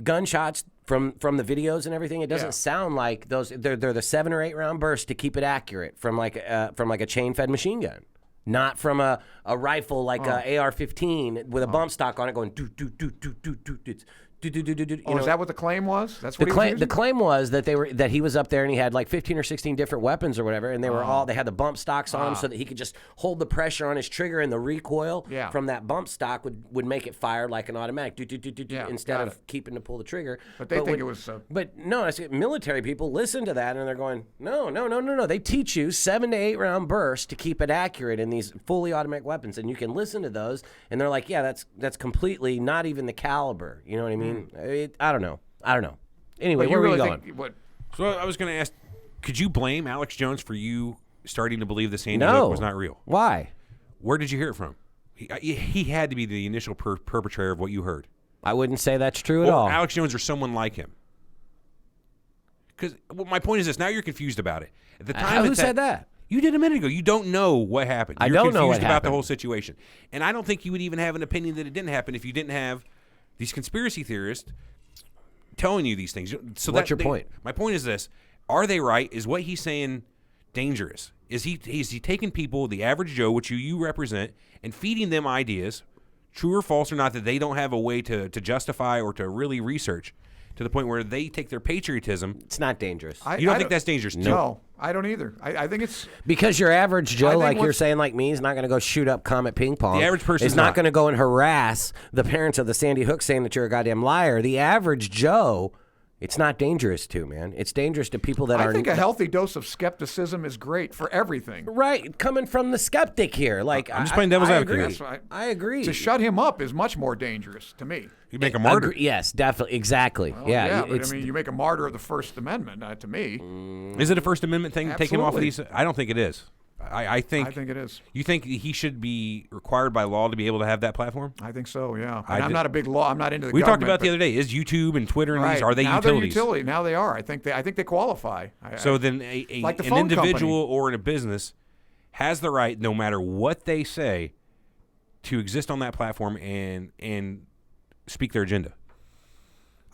gunshots from the videos and everything. It doesn't sound like those. They're the 7 or 8 round bursts to keep it accurate from like a chain fed machine gun. Not from a rifle like a AR-15 with a bump stock on it going do do do do do do do. Is that what the claim was? That's what The claim was that he was up there and he had like 15 or 16 different weapons or whatever, and they had the bump stocks on him so that he could just hold the pressure on his trigger, and the recoil from that bump stock would make it fire like an automatic instead of keeping to pull the trigger. But they think it was. But no, I see military people listen to that and they're going, no. They teach you 7 to 8 round bursts to keep it accurate in these fully automatic weapons, and you can listen to those, and they're like, yeah, that's completely not even the caliber. You know what I mean? I don't know. Anyway, where were we going? So I was going to ask, could you blame Alex Jones for you starting to believe the Sandy Hook was not real? Why? Where did you hear it from? He had to be the initial perpetrator of what you heard. I wouldn't say that's true at all. Alex Jones or someone like him. Because my point is this: now you're confused about it. At the time, who said that? You did a minute ago. You don't know what happened. I don't know what confused about the happened. whole situation, and I don't think you would even have an opinion that it didn't happen if you didn't have these conspiracy theorists telling you these things. So what's your point? My point is this: are they right? Is what he's saying dangerous? Is he taking people, the average Joe, which you represent, and feeding them ideas, true or false or not, that they don't have a way to justify or to really research, to the point where they take their patriotism? It's not dangerous. You don't think that's dangerous? No, I don't either. I think it's because your average Joe, like you're saying, like me, is not going to go shoot up Comet Ping Pong. The average person is not going to go and harass the parents of the Sandy Hook saying that you're a goddamn liar. The average Joe, it's not dangerous to, man. It's dangerous to people that are. I think a healthy dose of skepticism is great for everything. Right, coming from the skeptic here. Like I'm just playing devil's advocate. I agree. To shut him up is much more dangerous to me. You make a martyr. Yes, definitely, exactly. Well, but I mean, you make a martyr of the First Amendment. To me, is it a First Amendment thing to take him off of these? I don't think it is. I think it is. You think he should be required by law to be able to have that platform? I think so. Yeah. And I'm not a big law. I'm not into the. We talked government, about the other day. Is YouTube and Twitter and these, are they now utilities? They're utility. Now they are. I think they qualify. So then like the an phone individual company. or in a business has the right, no matter what they say, to exist on that platform and speak their agenda.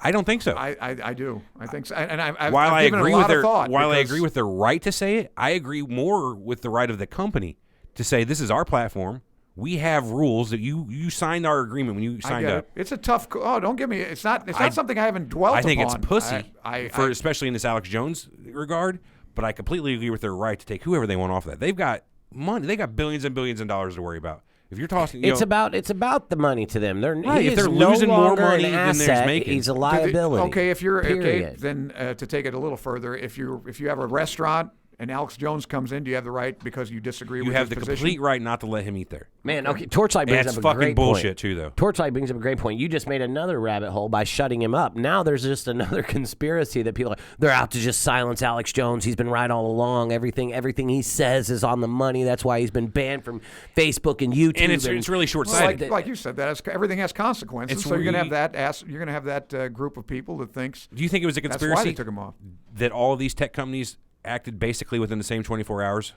I don't think so. I do. I think so. And I've while given it a lot of thought. I agree with their right to say it, I agree more with the right of the company to say this is our platform. We have rules that you signed our agreement when you signed up. It's a tough. Don't give me. It's not something I haven't dwelt upon. I think it's pussy, I especially in this Alex Jones regard. But I completely agree with their right to take whoever they want off of that. They've got money. They got billions and billions of dollars to worry about. If you're tossing, it's about the money to them. Right. If they're losing more money than they're making, he's a liability. Okay, if you're period. okay, then to take it a little further, if you have a restaurant and Alex Jones comes in, do you have the right because you disagree with his position? You have the complete right not to let him eat there. Man, okay, Torchlight brings up a fucking great bullshit point. too, though. Torchlight brings up a great point. You just made another rabbit hole by shutting him up. Now there's just another conspiracy that people they're out to just silence Alex Jones. He's been right all along. Everything he says is on the money. That's why he's been banned from Facebook and YouTube. And it's really short-sighted. Like you said, everything has consequences. So you're gonna have that group of people that thinks. Do you think it was a conspiracy? That's why they took him off. That all of these tech companies acted basically within the same 24 hours?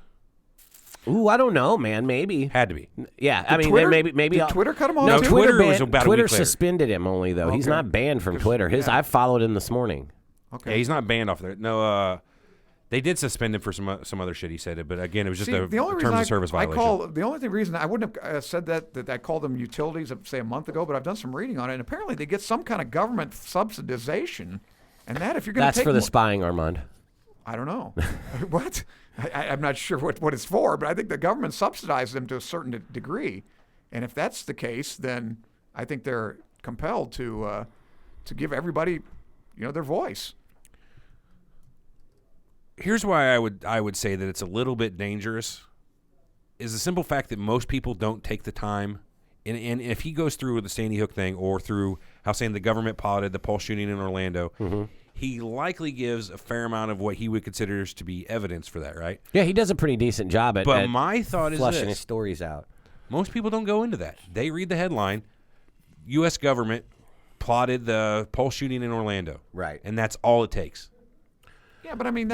Ooh, I don't know, man. Maybe had to be. Yeah, I mean, Twitter, maybe. Did Twitter cut him off? No, too? Twitter was about a week later. suspended him only though. He's not banned from Twitter. I followed him this morning. Okay, yeah, he's not banned off there. No, They did suspend him for some other shit he said, but again, it was just a the only terms reason of service violation. The only reason I wouldn't have said that I called them utilities, say a month ago, but I've done some reading on it, and apparently they get some kind of government subsidization, and that if you're going to That's take for the spying, Armand. I don't know. What? I'm not sure what it's for, but I think the government subsidizes them to a certain degree. And if that's the case, then I think they're compelled to give everybody, their voice. Here's why I would say that it's a little bit dangerous is the simple fact that most people don't take the time. And if he goes through with the Sandy Hook thing or through how saying the government plotted the Pulse shooting in Orlando, he likely gives a fair amount of what he would consider to be evidence for that, right? Yeah, he does a pretty decent job at my thought is flushing his this. stories out. Most people don't go into that. They read the headline, U.S. government plotted the Pulse shooting in Orlando. Right. And that's all it takes. Yeah, but I mean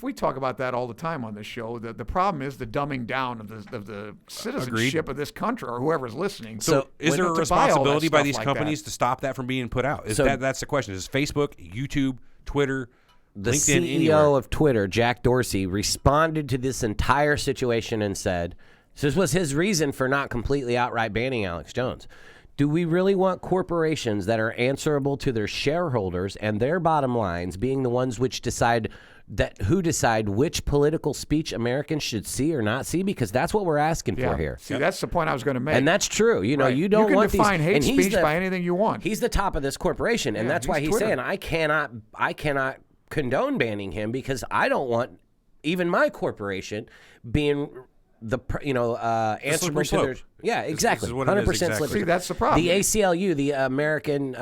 we talk about that all the time on this show. The problem is the dumbing down of the citizenship of this country or whoever's listening. So is there a responsibility by these companies to stop that from being put out? That's the question. Is Facebook, YouTube, Twitter, the LinkedIn, CEO anywhere? of Twitter, Jack Dorsey, responded to this entire situation and said, this was his reason for not completely outright banning Alex Jones. Do we really want corporations that are answerable to their shareholders and their bottom lines being the ones which decide which political speech Americans should see or not see? Because that's what we're asking for here. See, that's the point I was going to make. And that's true. You don't want you can define hate speech by anything you want. He's the top of this corporation, and that's why he's Twitter. saying I cannot condone banning him because I don't want even my corporation being answerable to their exactly. This is what it is, 100% exactly. slippery. See, that's the problem. The ACLU, the American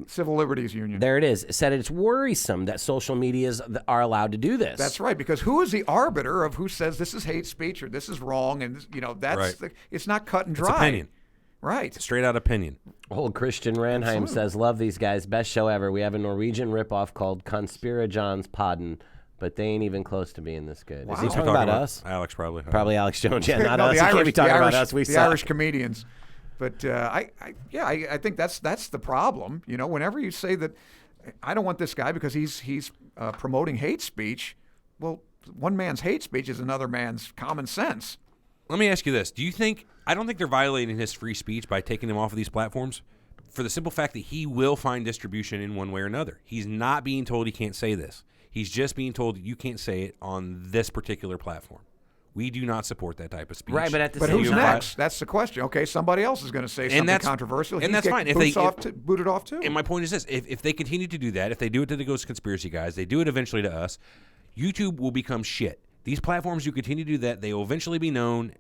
Civil Liberties Union. there it is, said it's worrisome that social medias are allowed to do this. That's right, because who is the arbiter of who says this is hate speech or this is wrong, and that's Right. it's not cut and dry. It's opinion. Right. Straight out opinion. Old Christian Ranheim says, love these guys. Best show ever. We have a Norwegian ripoff called Conspira John's Podden, but they ain't even close to being this good. Is he talking about us? Alex, probably. Probably Alex Jones. Yeah, not No, us. He can't be talking about us. We the suck. Irish comedians. But I think that's the problem. Whenever you say that I don't want this guy because he's promoting hate speech, well, one man's hate speech is another man's common sense. Let me ask you this. I don't think they're violating his free speech by taking him off of these platforms for the simple fact that he will find distribution in one way or another. He's not being told he can't say this. He's just being told you can't say it on this particular platform. We do not support that type of speech. Right, but at the But same who's time, next? That's the question. Okay, somebody else is going to say something controversial. And that's fine. Booted off too. And my point is this: if they continue to do that, if they do it to the Ghost Conspiracy guys, they do it eventually to us. YouTube will become shit. These platforms, you continue to do that, they will eventually be known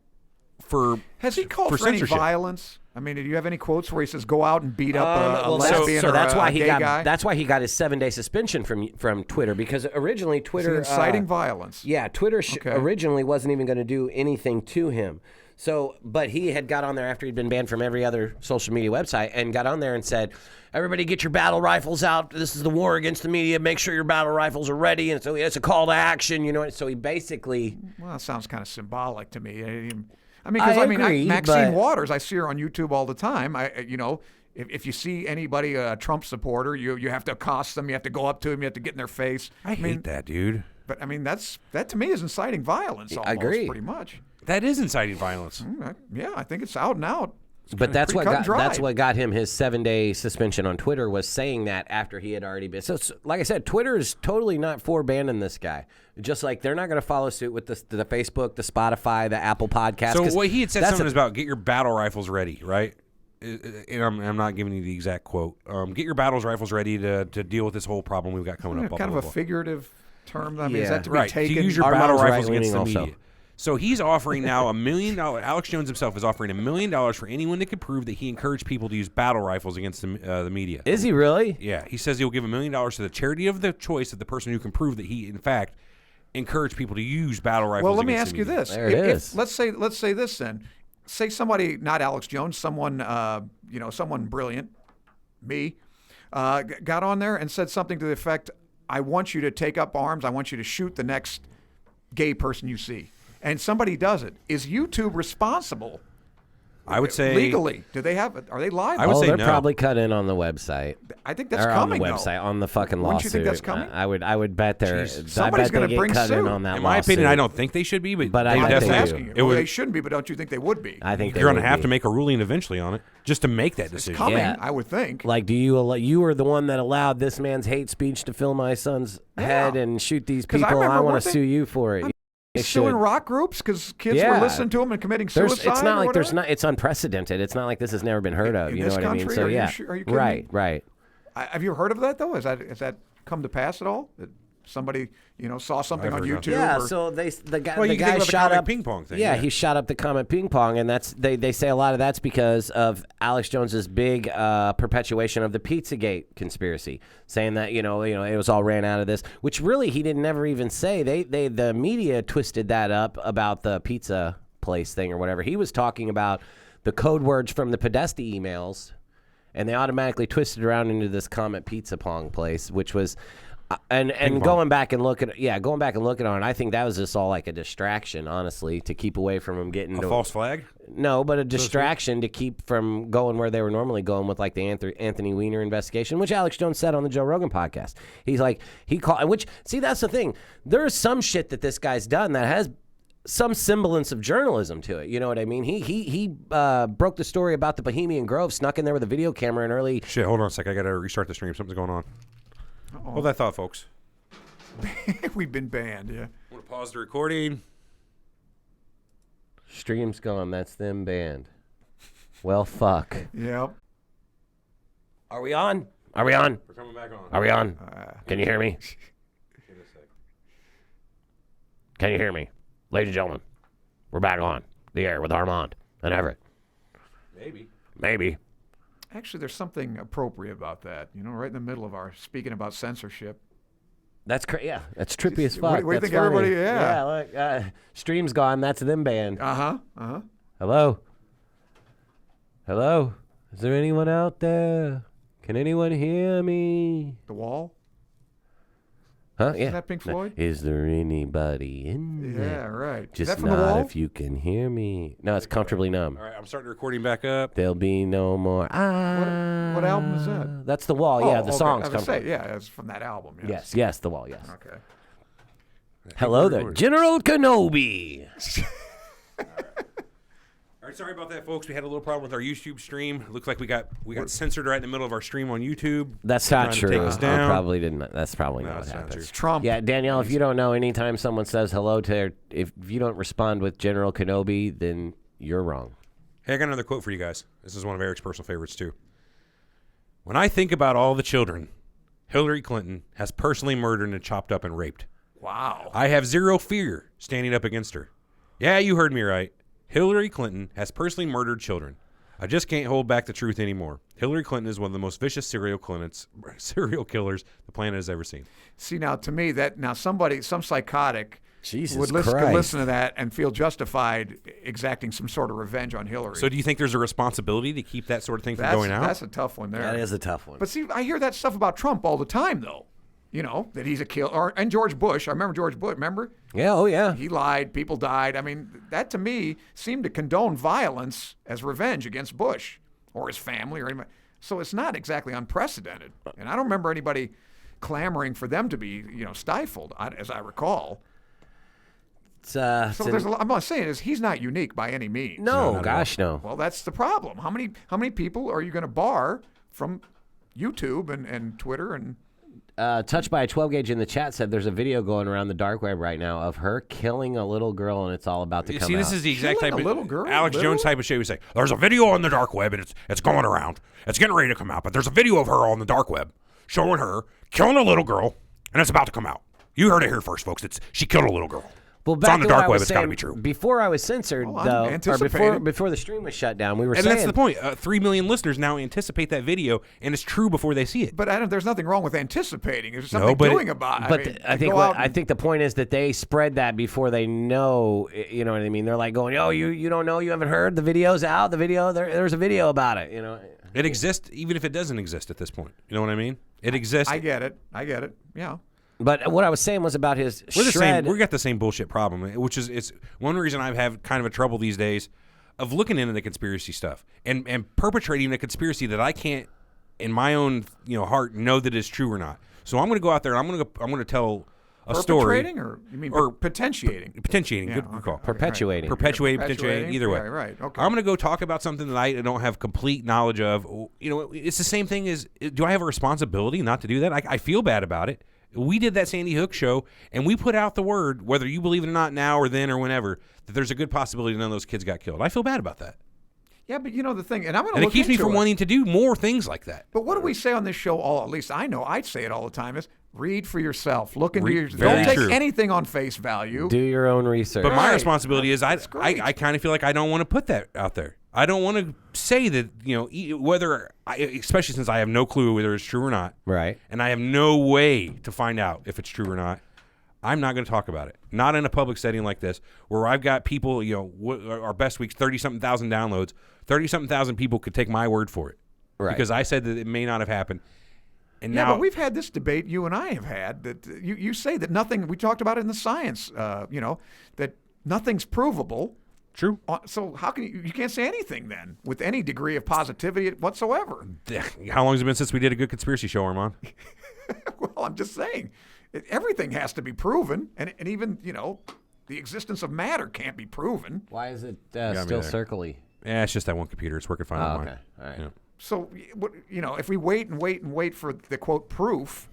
for. Has he called for any censorship. violence? I mean, do you have any quotes where he says go out and beat up a lesbian so or that's why a he gay got guy? that's why he got his 7-day suspension from Twitter, because originally Twitter inciting violence. Yeah, Twitter Okay. originally wasn't even going to do anything to him. So, but he had got on there after he'd been banned from every other social media website and got on there and said, everybody get your battle rifles out. This is the war against the media. Make sure your battle rifles are ready. And so it's a call to action, So he basically... Well, that sounds kind of symbolic to me. agree, Maxine but- Waters, I see her on YouTube all the time. If you see anybody, a Trump supporter, you have to accost them. You have to go up to them. You have to get in their face. I hate that, dude. But I mean, that to me is inciting violence. Almost, I agree. pretty much. That is inciting violence. Yeah, I think it's out and out. But that's pretty what cut and got dried. him his 7-day suspension on Twitter, was saying that after he had already been. So, like I said, Twitter is totally not for banning this guy. Just like they're not going to follow suit with the Facebook, the Spotify, the Apple Podcast. So what he had said something is about get your battle rifles ready, right? And I'm not giving you the exact quote. Get your battle rifles ready to deal with this whole problem we've got coming up. Blah, Kind blah, of a blah. figurative term. I mean, is Yeah. that to be Right, taken? to use your Armand's battle rifles right-leaning against the also. media. So he's offering now $1 million. Alex Jones himself is offering $1 million for anyone that can prove that he encouraged people to use battle rifles against the media. Is he really? Yeah, he says he'll give $1 million to the charity of the choice of the person who can prove that he, in fact, encouraged people to use battle rifles. Well, let me against ask the you media. this: There it is. Let's say this then. Say somebody, not Alex Jones, someone someone brilliant, me, got on there and said something to the effect, "I want you to take up arms. I want you to shoot the next gay person you see." And somebody does it. Is YouTube responsible I would say legally. Do they have? Are they live? I would say they're no. probably cut in on the website. I think that's Or coming. on the website, on the fucking Wouldn't lawsuit. you think that's coming? I would bet they're. Jeez. I Somebody's bet gonna they get bring cut in suit. on that. In my opinion, lawsuit. I don't think they should be, But they I think definitely they I'm do. asking you. It Well, would, they shouldn't be, but don't you think they would be? I think you're going going to have to make a ruling eventually on it just to make that It's decision. coming, Yeah. I would think. Like, do you were the one that allowed this man's hate speech to fill my son's head and shoot these 'Cause I people? I remember want one to thing- sue you for it. They Suing should. rock groups because kids Yeah. were listening to them and committing There's, suicide. it's not or like there's whatever? not. It's unprecedented. It's not like this has never been heard of. In You know this what I mean? country? So Are you yeah, are you kidding right, me? right. Have you heard of that though? Has that come to pass at all? That somebody saw something I've on heard of YouTube? Yeah, or, so the guy Well, the you can guy think about the shot comic up ping pong thing. Yeah, he shot up the comet ping pong, and they say a lot of that's because of Alex Jones's big perpetuation of the Pizzagate conspiracy, saying that it was all ran out of this, which really he didn't never even say. The media twisted that up about the pizza place thing or whatever. He was talking about the code words from the Podesta emails, and they automatically twisted around into this Comet Pizza Pong place, which was. And going back and looking on it, I think that was just all like a distraction, honestly, to keep away from him getting A false flag? No, but a distraction to keep from going where they were normally going with like the Anthony Weiner investigation, which Alex Jones said on the Joe Rogan podcast. He's like that's the thing. There's some shit that this guy's done that has some semblance of journalism to it. You know what I mean? He broke the story about the Bohemian Grove, snuck in there with a video camera and early. Shit, hold on a sec. I got to restart the stream. Something's going on. Hold that thought, folks. We've been banned. Yeah. I'm going to pause the recording. Stream's gone. That's them banned. Well, fuck. Yep. Are we on? Are we on? We're coming back on. Are we on? Can you hear me? Give it a sec. Can you hear me? Ladies and gentlemen, we're back on the air with Armand and Everett. Maybe. Actually, there's something appropriate about that. Right in the middle of our speaking about censorship. That's yeah. That's trippy as fuck. What do you That's think, funny. everybody? Yeah. Look, stream's gone. That's them banned. Hello. Hello. Is there anyone out there? Can anyone hear me? The wall. Huh? Yeah. Is that Pink Floyd? Is there anybody in there? Yeah, right. Is Just that from the nod wall? if you can hear me. No, it's comfortably numb. All right, I'm starting the recording back up. There'll be no more. What album is that? That's the wall. Yeah, the okay. songs I was come gonna from. say, yeah, it's from that album. Yes, the wall. Yes. Okay. Hello there, General Kenobi. All right, sorry about that, folks. We had a little problem with our YouTube stream. Looks like we got censored right in the middle of our stream on YouTube. That's not Trying to true. take us I down. probably didn't. That's probably No, not what it's not happened. true. It's Trump. Yeah, Danielle, if you don't know, anytime someone says hello to, if you don't respond with General Kenobi, then you're wrong. Hey, I got another quote for you guys. This is one of Eric's personal favorites, too. When I think about all the children Hillary Clinton has personally murdered and chopped up and raped, Wow. I have zero fear standing up against her. Yeah, you heard me right. Hillary Clinton has personally murdered children. I just can't hold back the truth anymore. Hillary Clinton is one of the most vicious serial killers the planet has ever seen. See, now to me, some psychotic Jesus would Christ. listen to that and feel justified exacting some sort of revenge on Hillary. So do you think there's a responsibility to keep that sort of thing from going out? That's a tough one there. That is a tough one. But see, I hear that stuff about Trump all the time, though. That he's a killer. And George Bush. I remember George Bush. Remember? Yeah, oh yeah. He lied. People died. I mean, that to me seemed to condone violence as revenge against Bush or his family or anybody. So it's not exactly unprecedented. And I don't remember anybody clamoring for them to be, stifled, as I recall. So there's a lot. I'm not saying is he's not unique by any means. No, gosh, no. Well, that's the problem. How many people are you going to bar from YouTube and Twitter and? Touched by a 12 gauge in the chat said there's a video going around the dark web right now of her killing a little girl, and it's all about to come See, out. this is the exact Killing type a of little girl? Alex Little? Jones type of shit. We say there's a video on the dark web and it's going around. It's getting ready to come out, but there's a video of her on the dark web showing her killing a little girl, and it's about to come out. You heard it here first, folks. She killed a little girl. Well, It's on back the to what dark I web. was It's got to saying, be true. Before I was censored, Well, I'm though, or anticipating. before the stream was shut down, we were And saying that's the point. 3 million listeners now anticipate that video, and it's true before they see it. But there's nothing wrong with anticipating. There's something doing about it. But I think the point is that they spread that before they know. You know what I mean? They're like going, "Oh, you don't know? You haven't heard? The video's out. The video there's a video about it. It exists even if it doesn't exist at this point. You know what I mean? It exists. I get it. Yeah. But what I was saying was about his We're the shred. same. We got the same bullshit problem, which is it's one reason I have kind of a trouble these days of looking into the conspiracy stuff and perpetrating a conspiracy that I can't, in my own heart, know that is true or not. So I'm going to go out there and I'm going to tell a story. Perpetrating, or you mean potentiating? Potentiating. Yeah, Good call. Perpetuating. Perpetuating. Either way. Right. Okay. I'm going to go talk about something that I don't have complete knowledge of. It's the same thing as, do I have a responsibility not to do that? I feel bad about it. We did that Sandy Hook show, and we put out the word, whether you believe it or not now or then or whenever, that there's a good possibility none of those kids got killed. I feel bad about that. Yeah, but the thing, and I'm going to And look it keeps me into from wanting to do more things like that. But what do we say on this show? At least I know I'd say it all the time, is read for yourself. Look into your. Very Don't take true. anything on face value. Do your own research. But my Right. responsibility is I great. kind of feel like I don't want to put that out there. I don't want to say that, especially since I have no clue whether it's true or not. Right. And I have no way to find out if it's true or not. I'm not going to talk about it. Not in a public setting like this, where I've got people, our best week's 30-something thousand downloads. 30-something thousand people could take my word for it. Right. Because I said that it may not have happened. And Yeah, now, but we've had this debate, you and I have had, that you say that nothing, we talked about it in the science, that nothing's provable. true. So how can you can't say anything then with any degree of positivity whatsoever? How long has it been since we did a good conspiracy show, Armand? Well, I'm just saying, everything has to be proven, and even, the existence of matter can't be proven. Why is it me still there. circly? Yeah, it's just that one computer. It's working fine Oh, on mine. okay. All right. Yeah. So, if we wait and wait and wait for the quote proof,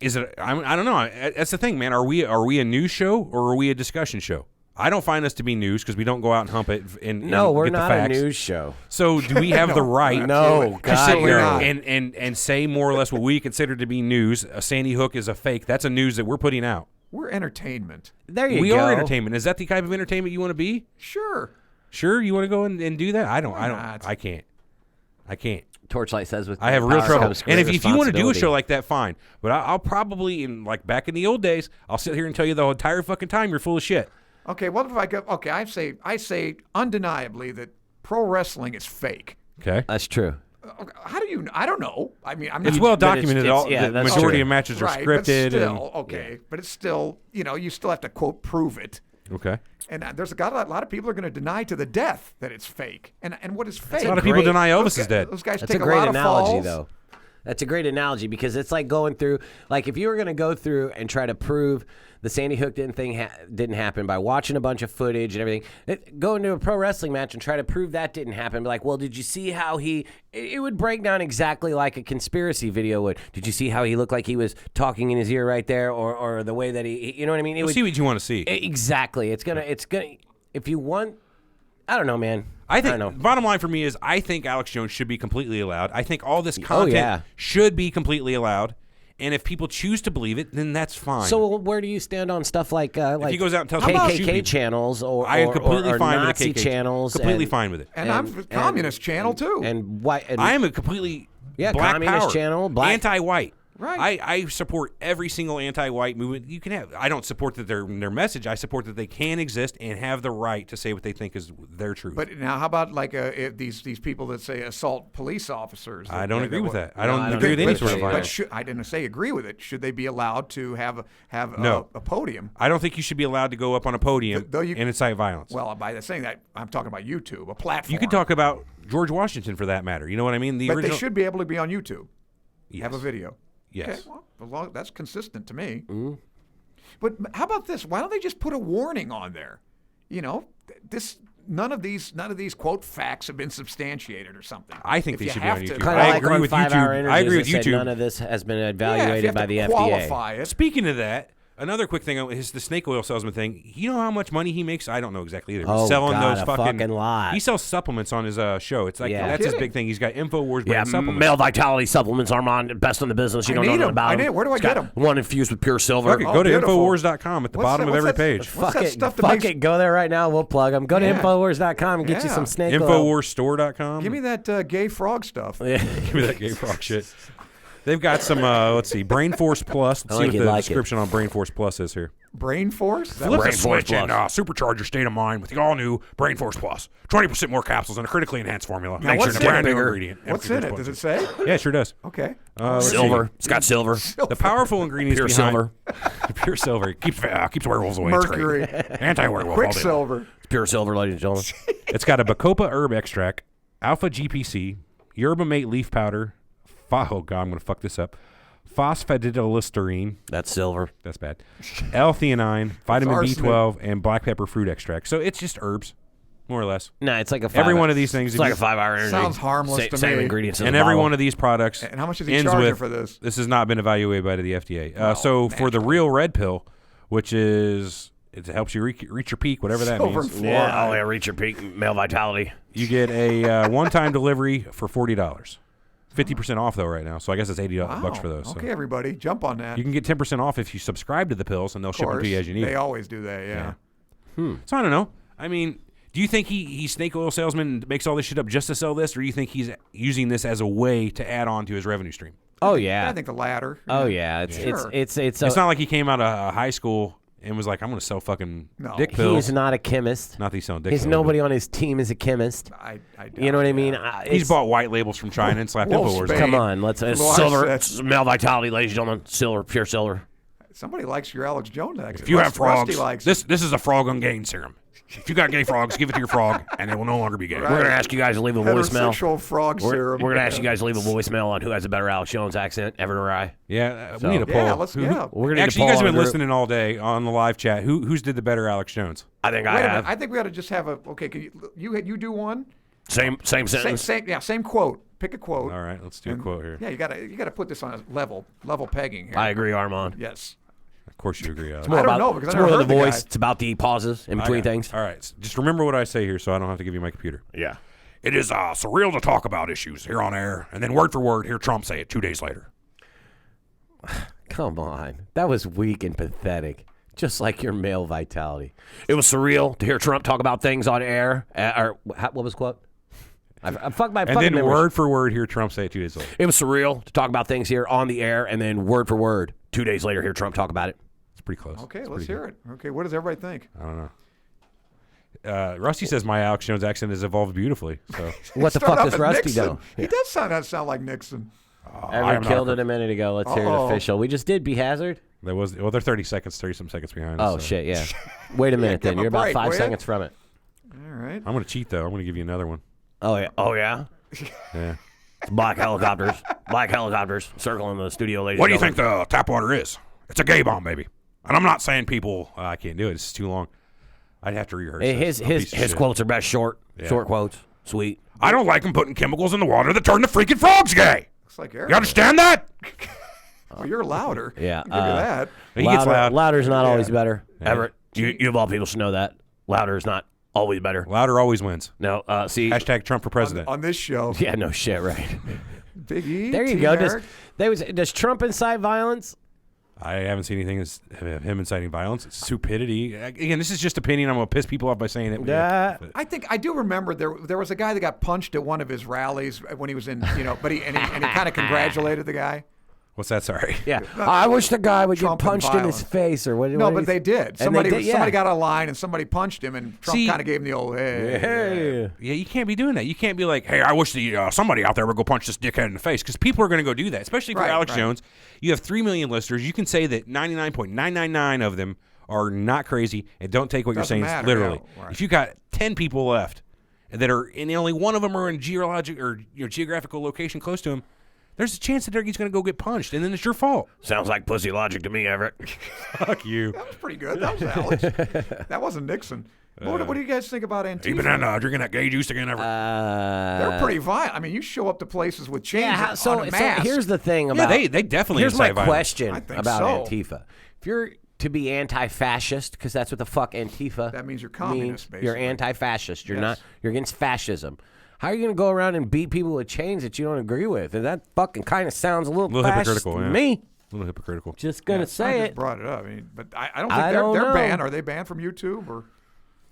Is it? I don't know. That's the thing, man. Are we a news show or are we a discussion show? I don't find us to be news because we don't go out and hump it and No, we're get the not a facts. news show. So do we have the right? No, to God, sit here no. and say more or less what we consider to be news. A Sandy Hook is a fake. That's a news that we're putting out. we're entertainment. There you We go. are entertainment. Is that the type of entertainment you want to be? Sure. Sure, you want to go and do that? I don't. not? I can't. I can't. Torchlight says with I have real power trouble. comes And great if you want to do a responsibility. show like that, fine. But I'll probably, back in the old days, I'll sit here and tell you the entire fucking time you're full of shit. Okay, what if I go? Okay, I say undeniably that pro wrestling is fake. Okay. That's true. How do you? I don't know. I mean, I'm not. It's well but it's- documented. it's- All yeah, the that's majority true. of matches are right, scripted. But still, okay, but it's still, you still have to quote prove it. Okay. And there's a lot of people are going to deny to the death that it's fake. And what is fake? A lot of people deny Elvis is dead. Those guys That's take a great lot of analogy, falls. though. That's a great analogy because it's like going through, like if you were going to go through and try to prove the Sandy Hook didn't happen by watching a bunch of footage and everything, go into a pro wrestling match and try to prove that didn't happen. Be like, well, did you see how it would break down exactly like a conspiracy video would. Did you see how he looked like he was talking in his ear right there, or the way that he, you know what I mean? It We'll would see what you want to see. exactly. It's gonna. If you want, I don't know, man. I think don't know. bottom line for me is I think Alex Jones should be completely allowed. I think all this content yeah. should be completely allowed. And if people choose to believe it, then that's fine. So where do you stand on stuff like he goes out and tells people to shoot KKK people, channels or I am completely or fine Nazi with the KKK. channels? Completely fine with it. And I'm a communist channel too. And white. And, I am a completely Yeah, black communist power, channel, black- anti-white. Right. I support every single anti-white movement you can have. I don't support that their message. I support that they can exist and have the right to say what they think is their truth. But now, how about like these people that say assault police officers? I don't agree with that. I No, don't I don't agree with any agree sort of with that. violence. But I didn't say agree with it. Should they be allowed to have No. a podium? I don't think you should be allowed to go up on a podium Though you- and incite violence. Well, by saying that, I'm talking about YouTube, a platform. You could talk about George Washington for that matter. You know what I mean? The but original. they should be able to be on YouTube. Yes. Have a video. Yes. Okay, well, that's consistent to me. But how about this? Why don't they just put a warning on there? None of these quote facts have been substantiated or something. I think If they you should be on have to- YouTube. kind I of like agree on with 5 Hour YouTube. Energies I agree that with said YouTube. None of this has been Yeah, if you evaluated have by to the FDA. qualify it. Speaking of that, another quick thing is the snake oil salesman thing. You know how much money he makes? I don't know exactly either. Oh, selling God, those a fucking lot. He sells supplements on his show. It's like Yeah. that's his Kidding. big thing. He's got Infowars brand supplements. male vitality supplements, Armand, best in the business. You I don't know need nothing 'em. about I them. need 'em. Where do I It's get got 'em? One infused with pure silver. Fuck it, Oh, go to beautiful. Infowars.com at the bottom of what's every that- page. What's Fuck that it, stuff that fuck makes- it. Go there right now. We'll plug them. Go to Yeah. Infowars.com and get you Yeah. some snake oil. Infowarsstore.com. Give me that gay frog stuff. Yeah. Give me that gay frog shit. They've got some, let's see, Brain Force Plus. Let's I see think what you'd the like it. description on Brain Force Plus is here. Brain Force? That Flip was- the switch and supercharge your state of mind with the all-new Brain Force Plus. 20% more capsules and a critically enhanced formula. Now, Thanks what's to a brand in it? new ingredient. What's in it? Does it say? Yeah, it sure does. Okay. Let's see. Silver. It's got silver. The powerful ingredients Pure behind silver. Pure silver. Keeps werewolves away. Mercury. It's great. Anti-werewolf. all day long. Quicksilver. It's Pure silver, ladies and gentlemen. It's got a Bacopa herb extract, alpha GPC, yerba mate leaf powder. Oh God, I'm gonna fuck this up. Phosphatidyllisterine. That's silver. That's bad. L-theanine, vitamin arsenic. B12, and black pepper fruit extract. So it's just herbs, more or less. No, it's like a 5 Every one of these things. It's like a 5-hour energy. Sounds harmless to Same me. ingredients. And every one of these products. And how much is he ends charging with, for this? This has not been evaluated by the FDA. Oh, So for the Real Red Pill, which is it helps you reach your peak, whatever that Silver means. Yeah, oh yeah, reach your peak male vitality. You get a one-time delivery for $40. 50% off though right now. So I guess it's $80 for those. Okay, So. everybody, jump on that. You can get 10% off if you subscribe to the pills, and they'll ship them to you as you need. They always do that, yeah. So I don't know. I mean, do you think he's snake oil salesman and makes all this shit up just to sell this, or do you think he's using this as a way to add on to his revenue stream? Oh yeah. I think the latter. Oh yeah. It's Sure. it's It's not like he came out of high school and was like, I'm going to sell fucking dick pills. He's not a chemist. Not that he's selling dick He's pills. nobody on his team is a chemist. I You know what I mean? He's bought white labels from China and slapped Infowars. Wolfsbane. Come on, let's Larson. silver. It's male vitality, ladies and gentlemen. Silver, pure silver. Somebody likes your Alex Jones accent. If you have frogs, Rusty likes this is a frog on gain serum. If you got gay frogs, give it to your frog, and they will no longer be gay. We're gonna ask you guys to leave a voicemail. heterosexual frog We're serum. gonna ask you guys to leave a voicemail on who has a better Alex Jones accent, Everett or I. Yeah, So- we need a poll. Yeah, let's. Who- Yeah. We're gonna Actually, you guys have been listening all day on the live chat. Who's did the better Alex Jones? I think Wait I a minute. have. I think we ought to just have a. Okay, can you do one? Same sentence. Same quote. Pick a quote. All right, let's do a quote here. Yeah, you gotta put this on a level pegging here. I agree, Armand. Yes. Of course you agree, Alex. I don't know, because it's I more never of the heard the voice. guy. It's about the pauses in between things. All right, just remember what I say here so I don't have to give you my computer. Yeah. It is surreal to talk about issues here on air, and then word for word, hear Trump say it 2 days later. Come on, that was weak and pathetic. Just like your male vitality. It was surreal to hear Trump talk about things on air. What was the quote? I fucked my And fucking then memory. word for word, hear Trump say it 2 days later. It was surreal to talk about things here on the air, and then word for word, 2 days later, hear Trump talk about it. It's pretty close. Okay, It's let's pretty hear it. Okay, what does everybody think? I don't know. Rusty says my Alex Jones accent has evolved beautifully. So What the Start fuck off does as Rusty Nixon. know? He does sound like Nixon. Everett killed it a minute ago. Let's hear it official. We just did B Hazard. there was they're 30 some seconds behind. Oh us, so. shit, yeah. Wait a minute give then. him a You're about break, 5 will ya? seconds from it. All right. I'm gonna cheat though. I'm gonna give you another one. Oh yeah. Oh yeah. Yeah. It's black helicopters. Black helicopters circling the studio, ladies. What do you and think the tap water is? It's a gay bomb, baby. And I'm not saying people. I can't do it. It's too long. I'd have to rehearse. gentlemen. this. His I'm a piece of his shit. quotes are best short. Yeah. Short quotes. Sweet. I don't like them putting chemicals in the water that turn the freaking frogs gay. Looks like Eric. You understand that? Oh, you're louder. Yeah, I'll give you that. He gets loud. Louder's not always better. Yeah. Everett, you of all people should know that. Louder is not always better. Louder always wins. No, see. Hashtag Trump for president. On this show, Yeah, no shit, right. Big E. There you Team go. Eric. Does Trump incite violence? I haven't seen anything as him inciting violence. It's stupidity. Again, this is just opinion. I'm gonna piss people off by saying it. Yeah. I think I do remember there was a guy that got punched at one of his rallies when he was in, but he kind of congratulated the guy. What's that? Sorry. Yeah. I wish the guy would Trump get and punched in his violence. face or what. No, what but is- they did. And Somebody they did, yeah. somebody got a line and somebody punched him, and Trump See- kind of gave him the old hey. Hey. Yeah, you can't be doing that. You can't be like, hey, I wish somebody out there would go punch this dickhead in the face, because people are going to go do that, especially for Right, Alex right. Jones. You have 3 million listeners. You can say that 99.999 of them are not crazy and don't take what Doesn't you're saying matter, literally. yeah, right. If you got 10 people left that are, and only one of them are in geographical location close to him, there's a chance that he's going to go get punched, and then it's your fault. Sounds like pussy logic to me, Everett. Fuck you. That was pretty good. That was Alex. That wasn't Nixon. What do you guys think about Antifa? You've been drinking that gay juice again, ever? They're pretty violent. I mean, you show up to places with chains Yeah. on So a mask. here's the thing yeah, about. they definitely Here's my incite violence. question I think about so. Antifa. If you're to be anti-fascist, because that's what the fuck Antifa That means you're communist, means, you're basically. anti-fascist. You're Yes. not. You're against fascism. How are you going to go around and beat people with chains that you don't agree with? And that fucking kind of sounds a little, fascist hypocritical, to yeah. me. A little hypocritical. Just gonna I say just it. brought it up. I mean, but I don't think I they're don't know. banned. Are they banned from YouTube or?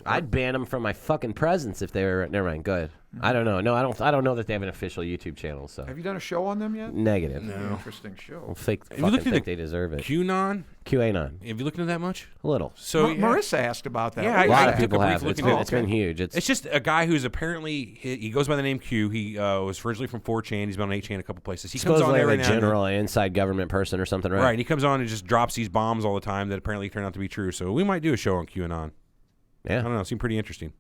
I'd ban them from my fucking presence if they were. Never mind. Good. I don't know. No, I don't know that they have an official YouTube channel. So Have you done a show on them yet? negative. Interesting show. Well, fake. you Fucking looked at think the they deserve it. QAnon? QAnon. Have you looked into that much? A little. So Marissa asked about that. Yeah, What A is lot that? of people took a have. brief It's look been, into it's been huge. It's just a guy who's apparently he goes by the name Q. He was originally from 4chan. He's been on 8chan a couple places. He comes on supposedly every a now and then. general, an inside government person or something, right? Right, and he comes on and just drops these bombs all the time that apparently turn out to be true. So we might do a show on QAnon. Yeah. I don't know. It seemed pretty interesting.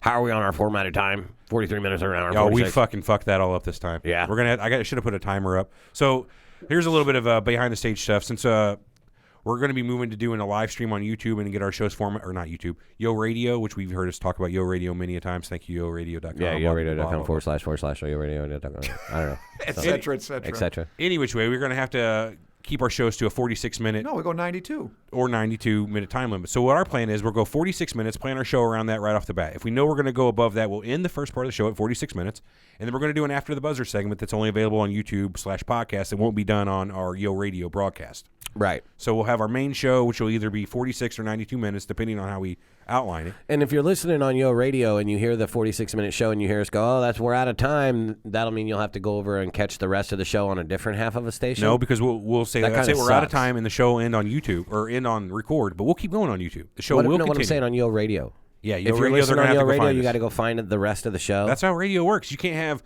How are we on our formatted time? 43 minutes or an hour. Oh, we 46? fucking fucked that all up this time. Yeah. We're gonna. I should have put a timer up. So here's a little bit of behind the stage stuff. Since we're going to be moving to doing a live stream on YouTube and get our shows format, or not YouTube, Yo Radio, which we've heard us talk about Yo Radio many a times. Thank you, yoradio.com. Yeah, yoradio.com//yoradio.com. I don't know. Et cetera, et cetera. Et cetera. Any which way, we're going to have to keep our shows to a 46-minute No, we go 92. or 92-minute time limit. So what our plan is, we'll go 46 minutes, plan our show around that right off the bat. If we know we're going to go above that, we'll end the first part of the show at 46 minutes, and then we're going to do an After the Buzzer segment that's only available on YouTube/podcast. It won't be done on our Yo Radio broadcast. Right. So we'll have our main show, which will either be 46 or 92 minutes, depending on how we outline it. And if you're listening on Yo Radio and you hear the 46-minute show and you hear us go, oh, we're out of time, that'll mean you'll have to go over and catch the rest of the show on a different half of a station? No, because we'll say, That let's say kinda we're out of sucks. time and the show will end on YouTube, or end on record, but we'll keep going on YouTube. The show will continue. What I'm saying on Yo Radio. Yeah, if Yo you're Radio, they're listening going to on have Yo to go Radio, find you us. got to go find the rest of the show. That's how radio works. You can't have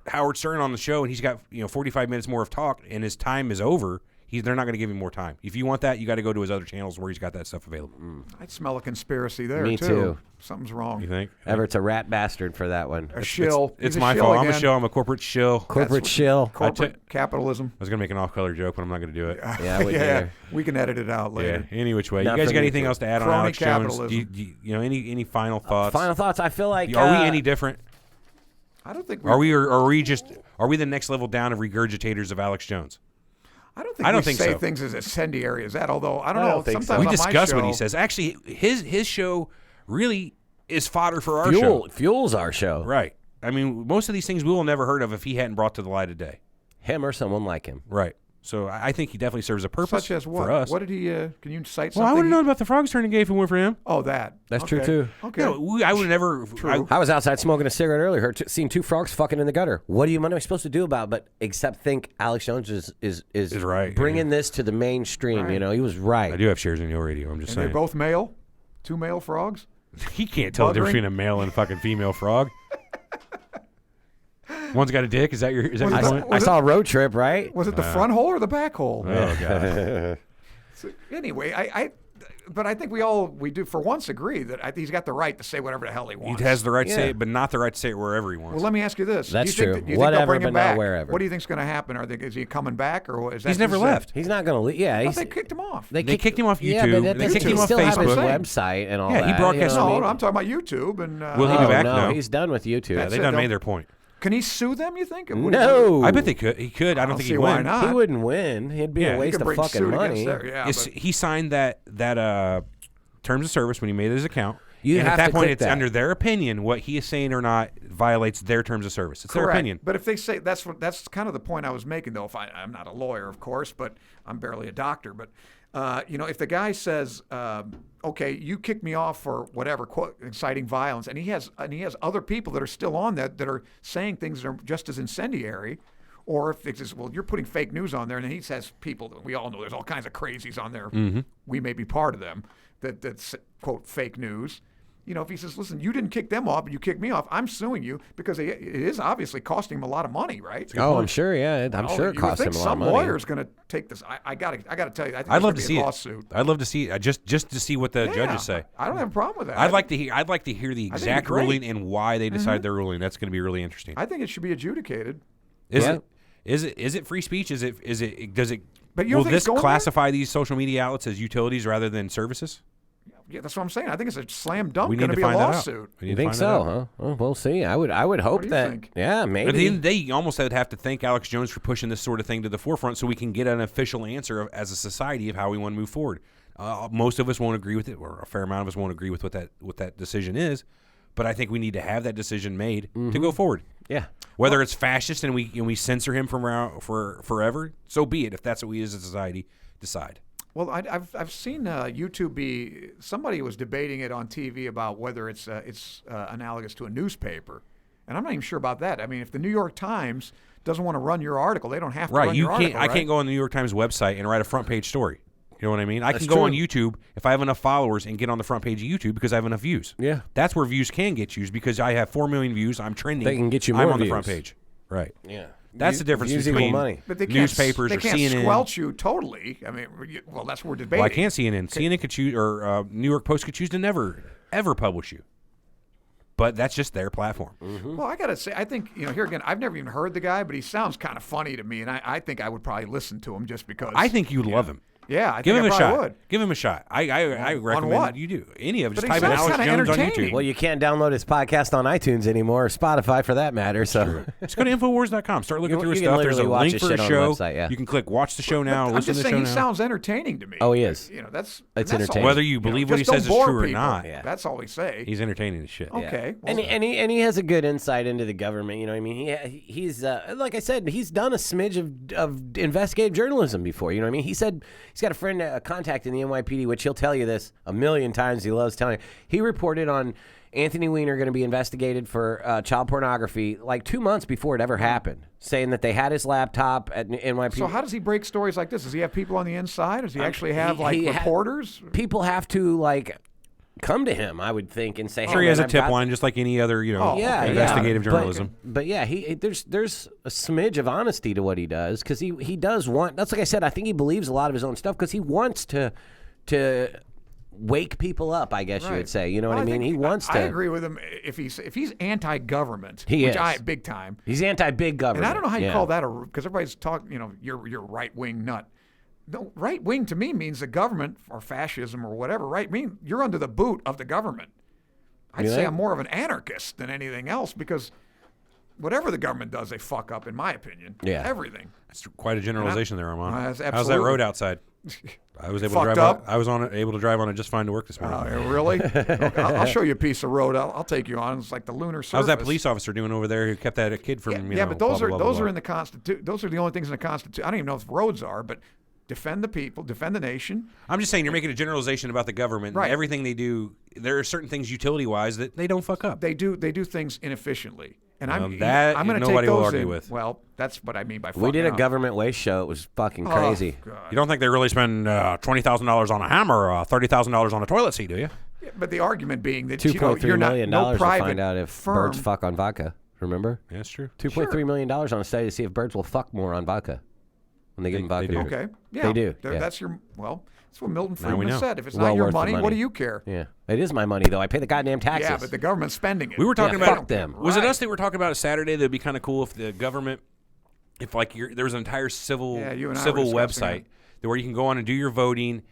Howard Stern on the show and he's got 45 minutes more of talk and his time is over. They're not going to give him more time. If you want that, you got to go to his other channels where he's got that stuff available. I smell a conspiracy there, Me too. Something's wrong. You think? Everett's a rat bastard for that one. A shill. It's He's a my shill fault. I'm a again. shill. I'm a corporate shill. Corporate shill. Corporate capitalism. I was going to make an off-color joke, but I'm not going to do it. Yeah, I would Yeah, either. we can edit it out Yeah, later. any which way. Not You guys for got me anything too. else to add on Crony Alex Jones? capitalism. Any final thoughts? Final thoughts. I feel like... Are we any different? I don't think Are we the next level down of regurgitators of Alex Jones? I don't think I don't we think say so. things as incendiary as that, although I don't I know. don't think so. Sometimes We on my discuss what show- he says. Actually, his show really is fodder for our show. Fuels our show. Right. I mean, most of these things we will never heard of if he hadn't brought to the light of day. Him or someone like him. Right. So I think he definitely serves a purpose Such as what? for us. What did he? Can you cite Well, I something? would have known about the frogs turning gay if it weren't for him. Oh, that. That's Okay. true, too. Okay. No, I would never. True. I was outside smoking a cigarette earlier, seen two frogs fucking in the gutter. What am I supposed to do about it? But except think Alex Jones is right, bringing this to the mainstream. Right. You know, he was right. I do have shares in Yo Radio. I'm just And saying. they're both male? Two male frogs? He can't tell the difference Buggering? between a male and a fucking female frog. One's got a dick. Is that your Was it point? I saw a road trip, right? Was it the front hole or the back hole? Oh god. So, anyway, but I think we do for once agree that he's got the right to say whatever the hell he wants. He has the right to say Yeah. it, but not the right to say it wherever he wants. Well, let me ask you this. That's do you true. Think, do you Whatever, think they'll bring but him not back? wherever. What do you think's going to happen? Is he coming back, or is that He's never just left. He's not going to leave. Yeah, They kicked him off. They kicked him off Yeah, YouTube. but They kicked he him off still have his Facebook. website and all Yeah, that. he broadcasts- you know what I No, mean? I'm talking about YouTube. And Will he be back? No, No. he's done with YouTube. Yeah, That's they it. done They'll- made their point. Can he sue them? You think? No. I bet they could. He could. I don't think see he'd why win. not. He wouldn't win. It'd be Yeah, a he waste could of bring fucking suit money. against there. Yeah, Yes, but he signed that terms of service when he made his account. You and have at that to point, click it's that. under their opinion what he is saying or not violates their terms of service. It's their correct. opinion. But if they say that's kind of the point I was making, though. If I'm not a lawyer, of course, but I'm barely a doctor. But if the guy says, "Okay, you kicked me off for whatever, quote, inciting violence," and he has other people that are still on that are saying things that are just as incendiary. Or if it says, well, you're putting fake news on there, and then he says people that we all know there's all kinds of crazies on there. Mm-hmm. We may be part of them that's quote fake news. If he says, listen, you didn't kick them off, but you kicked me off, I'm suing you because it is obviously costing him a lot of money, right? Oh, I'm sure. Yeah, I'm sure it you cost would him think a lot of some money. lawyer's going to take this. I got to tell you, I think I'd there's love gonna to be see a it. lawsuit. I'd love to see it. Just to see what the judges say. I don't have a problem with that. I'd like to hear the it'd be exact great. ruling and why they decide their ruling. That's going to be really interesting. I think it should be adjudicated. Is Yeah. it? Is it free speech? Does it? But you don't will think it's this going there? classify these social media outlets as utilities rather than services? Yeah, that's what I'm saying. I think it's a slam dunk We going need to to be a find that out. lawsuit. We need You to think find that so, out. huh? Well, we'll see. I would hope do you that. think? Yeah, But at the maybe. end of the day, you almost would have to thank Alex Jones for pushing this sort of thing to the forefront so we can get an official answer as a society of how we want to move forward. Most of us won't agree with it, or a fair amount of us won't agree with what that decision is. But I think we need to have that decision made to go forward. Yeah. Whether it's fascist and we censor him for forever, so be it. If that's what we as a society decide. Well, I've seen YouTube somebody was debating it on TV about whether it's analogous to a newspaper, and I'm not even sure about that. I mean, if the New York Times doesn't want to run your article, they don't have to Right? run You your can't. article. I right? can't go on the New York Times website and write a front page story. You know what I mean? I That's can go on true. YouTube if I have enough followers and get on the front page of YouTube because I have enough views. Yeah. That's where views can get used because I have 4 million views. I'm trending. They can get you I'm more on the front views. page. Right. Yeah. That's the difference Views equal between money. But they can't, newspapers they or can't CNN. squelch you totally. I mean, well, that's what we're debating. Well, I can't CNN. CNN could choose, or New York Post could choose to never ever publish you. But that's just their platform. Well, I got to say, I think, here again, I've never even heard the guy, but he sounds kind of funny to me, and I think I would probably listen to him just because. I think you'd love him. Yeah, I Give think him I a probably shot. would. Give him a shot. I recommend what? you do any of it. But Just he type in sounds Alex kinda Jones on entertaining. YouTube. Well, you can't download his podcast on iTunes anymore, or Spotify for that matter. So Just go to Infowars.com. Start looking You- through his you can stuff. There's a literally watch link his for shit his on the show. website, yeah. You can click watch the show now, I'm listen just to the saying show he now. sounds entertaining to me. Oh, he is. That's It's all. entertaining. Whether you believe what he just says is don't bore true or people. not. Yeah. That's all we say. He's entertaining as shit. Okay. And he has a good insight into the government. You know what I mean? He's like I said, he's done a smidge of investigative journalism before. You know what I mean? He said he's got a friend, a contact in the NYPD, which he'll tell you this a million times. He loves telling you. He reported on Anthony Weiner going to be investigated for child pornography like 2 months before it ever happened, saying that they had his laptop at NYPD. So how does he break stories like this? Does he have people on the inside? Does he actually have reporters? People have to come to him, I would think, and say, Sure, hey, he has man, a I've tip got- line just like any other, investigative yeah. journalism. But yeah, there's a smidge of honesty to what he does because he does want. That's like I said. I think he believes a lot of his own stuff because he wants to wake people up. I guess you would say. You know what I mean? think He wants to. I agree with him. If he's anti-government, He which is. big time. He's anti-big government. And I don't know how you yeah. call that because everybody's talking. You're right-wing nut. No, right-wing to me means the government or fascism or whatever. You're under the boot of the government. I'd You say think? I'm more of an anarchist than anything else because whatever the government does, they fuck up. In my opinion, Yeah. everything. That's quite a generalization there, Armand. That's How's that absolutely- road outside? I was able to Fucked drive. up? I was able to drive on it just fine to work this morning. Oh, really? Okay, I'll show you a piece of road. I'll take you on. It's like the lunar surface. How's that police officer doing over there who kept that kid from? Yeah, but those blah, are blah, blah, those blah. are in the Constitution. Those are the only things in the Constitution. I don't even know if roads are, but defend the people, defend the nation. I'm just saying you're making a generalization about the government. Right. Everything they do, there are certain things utility-wise that they don't fuck up. They do things inefficiently, and I'm that going to take nobody will those argue in. with. Well, that's what I mean by fucking We did a up. government waste show. It was fucking Oh, crazy. God. You don't think they really spend $20,000 on a hammer or $30,000 on a toilet seat, do you? Yeah, but the argument being that $2.3 you're not million no to private find out if firm. birds fuck on vodka. Remember? Yeah, that's true. $2.3 million on a study to see if birds will fuck more on vodka when they give them vodka. they do. to drink. Okay, yeah, They do, yeah. That's your that's what Milton Now we Friedman know. said. If it's Well not your worth the money, what money. do you care? Yeah, it is my money though. I pay the goddamn taxes. Yeah, but the government's spending it. We were talking Yeah, about fuck them. Was it Right. us that were talking about it Saturday? That'd be kind of cool if the government, if there was an entire civil Yeah, you and I were discussing website where you can go on and do your voting,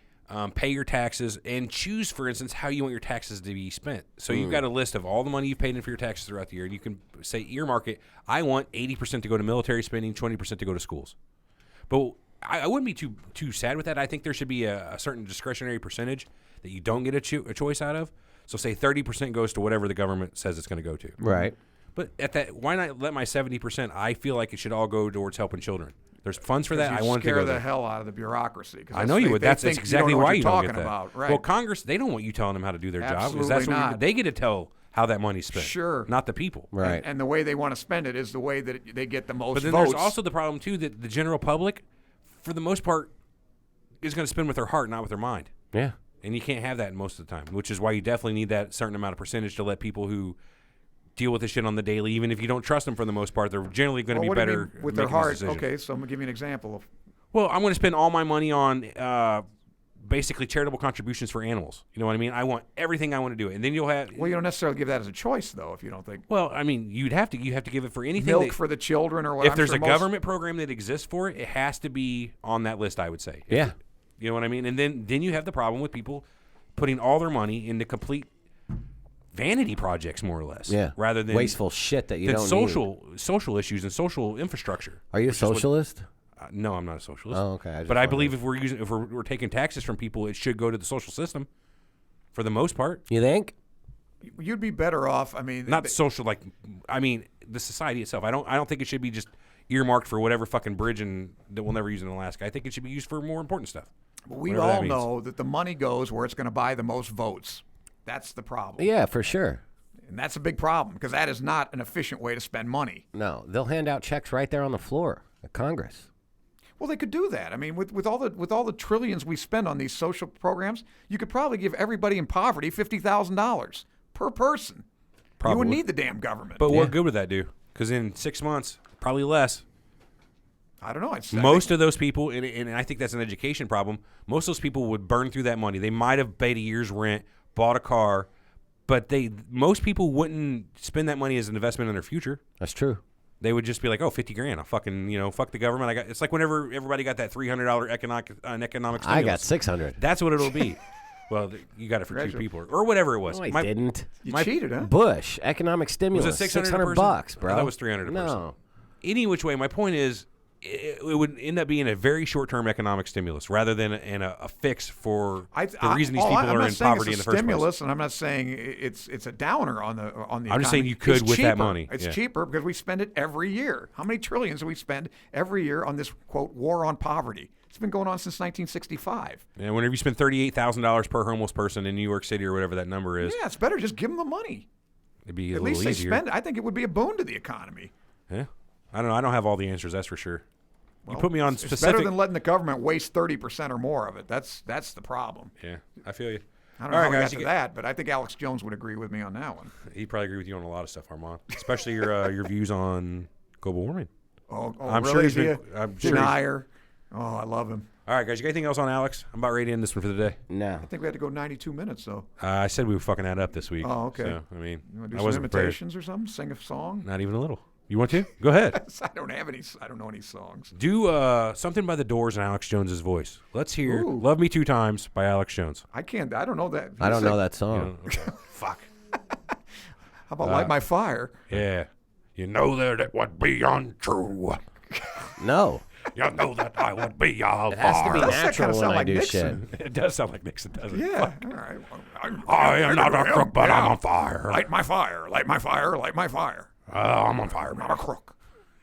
pay your taxes, and choose, for instance, how you want your taxes to be spent. So you've got a list of all the money you've paid in for your taxes throughout the year, and you can say earmark it. I want 80% to go to military spending, 20% to go to schools. But I wouldn't be too sad with that. I think there should be a certain discretionary percentage that you don't get a choice out of. So say 30% goes to whatever the government says it's going to go to. right. But at that, why not let my 70%? I feel like it should all go towards helping children. There's funds for that. I want it to scare go the there. hell out of the bureaucracy. 'cause I know you would. they That's think exactly you don't know why what you you're don't talking get that. about. Right. Well, Congress, they don't want you telling them how to do their job. 'Cause Absolutely that's not. they get to tell how that money's spent. Sure. Not the people. Right. And the way they want to spend it is the way that they get the most But then votes. there's also the problem too that the general public, for the most part, is going to spend with their heart, not with their mind. Yeah. And you can't have that most of the time, which is why you definitely need that certain amount of percentage to let people who deal with this shit on the daily, even if you don't trust them for the most part, they're generally going to Well, be what do you better mean with their making this heart. decision. Okay, so I'm gonna give you an example of. Well, I'm going to spend all my money on basically charitable contributions for animals. You know what I mean? I want everything I want to do it, and then you'll have. Well, you don't necessarily give that as a choice, though, if you don't think Well, I mean, you have to give it for anything. milk that, for the children or what. if I'm there's sure a most- government program that exists for it, it has to be on that list. I would say. Yeah. You know what I mean? And then you have the problem with people putting all their money into complete vanity projects, more or less. Yeah. Rather than wasteful shit that you than don't social issues and social infrastructure. need. Are you a which is what- socialist? No, I'm not a socialist. Oh, okay. I just But I wondered. believe if we're taking taxes from people, it should go to the social system, for the most part. You think? You'd be better off. I mean, Not social, the society itself. I don't think it should be just earmarked for whatever fucking bridge that we'll never use in Alaska. I think it should be used for more important stuff. we whatever that all means. know that the money goes where it's going to buy the most votes. That's the problem. Yeah, for sure. And that's a big problem because that is not an efficient way to spend money. No, they'll hand out checks right there on the floor at Congress. Well, they could do that. I mean, with all the trillions we spend on these social programs, you could probably give everybody in poverty $50,000 per person. Probably. You wouldn't need the damn government. But what good would that do? Because in 6 months, probably less, I don't know. most of those people, and I think that's an education problem, most of those people would burn through that money. They might have paid a year's rent, bought a car, But most people wouldn't spend that money as an investment in their future. That's true. They would just be like, oh, 50 grand. I'll fucking, fuck the government. It's like whenever everybody got that $300 economic stimulus. I got 600. That's what it'll be. Well, you got it for two people or whatever it was. No, I didn't. You cheated, huh? Bush, economic stimulus. Was it 600 $600, bro. That was 300 a person. No. Any which way, my point is, it would end up being a very short-term economic stimulus rather than a fix for the reason these people are in poverty in the first stimulus, place. And I'm not saying it's a downer on the economy. I'm just saying you could It's with cheaper. that money. It's Yeah. cheaper because we spend it every year. How many trillions do we spend every year on this, quote, war on poverty? It's been going on since 1965. And whenever you spend $38,000 per homeless person in New York City or whatever that number is, Yeah, it's better just give them the money. it'd be At a least little they easier. spend it. I think it would be a boon to the economy. Yeah, I don't know. I don't have all the answers. That's for sure. Well, you put me on it's specific. better than letting the government waste 30% or more of it. That's the problem. Yeah, I feel you. I don't know All how right, we guys, got to that, but I think Alex Jones would agree with me on that one. He'd probably agree with you on a lot of stuff, Armand, especially your views on global warming. Oh, I'm really? sure he's Is he been. a I'm sure he's- denier. Oh, I love him. All right, guys, you got anything else on Alex? I'm about ready to end this one for the day. No. I think we had to go 92 minutes, though. I said we would fucking add up this week. Oh, okay. So, I mean, You want to I do some wasn't prepared. imitations or something? Sing a song? Not even a little. You want to? Go ahead. I don't have any. I don't know any songs. Do something by the Doors in Alex Jones's voice. Let's hear Ooh. "Love Me 2 Times" by Alex Jones. I can't. I don't know that. I don't know that You song. know, okay. Fuck. How about Light My Fire? Yeah. You know that it would be untrue. No. You know that I would be a It has to be Doesn't that natural kinda when sound I like do Nixon? shit. It does sound like Nixon, doesn't it? Yeah. All right. I am not a crook, but I'm on fire. Light my fire. Light my fire. Light my fire. I'm on fire. I'm not a crook.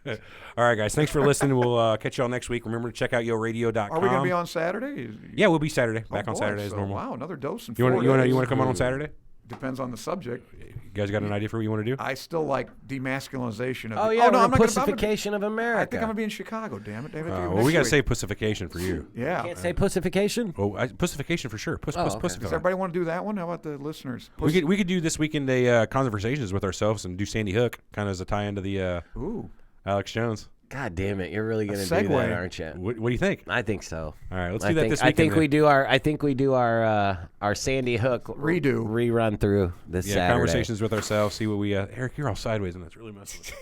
All right, guys. Thanks for listening. We'll catch you all next week. Remember to check out yoradio.com. Are we going to be on Saturday? Yeah, we'll be Saturday. Oh, Back on boy, Saturday as so, normal. Wow, another dose in You want 4 to days. you want to come on Saturday? Depends on the subject. You guys got an idea for what you want to do? I still like demasculinization of Oh, the- yeah, no, I'm not gonna- pussification of America. I think I'm going to be in Chicago, damn it, David. Well, we got to say pussification for you. Yeah. Can't say pussification? Oh, pussification for sure. okay. Does Pussification. everybody want to do that one? How about the listeners? We could do this weekend a conversations with ourselves and do Sandy Hook kind of as a tie into the Ooh. Alex Jones. God damn it. You're really going to do segue. that, aren't you? What do you think? I think so. All right, let's I do that think, this I weekend. think then. we do our Sandy Hook rerun through this Saturday. Conversations with ourselves. See what we. Eric, you're all sideways, and that's really messing with me.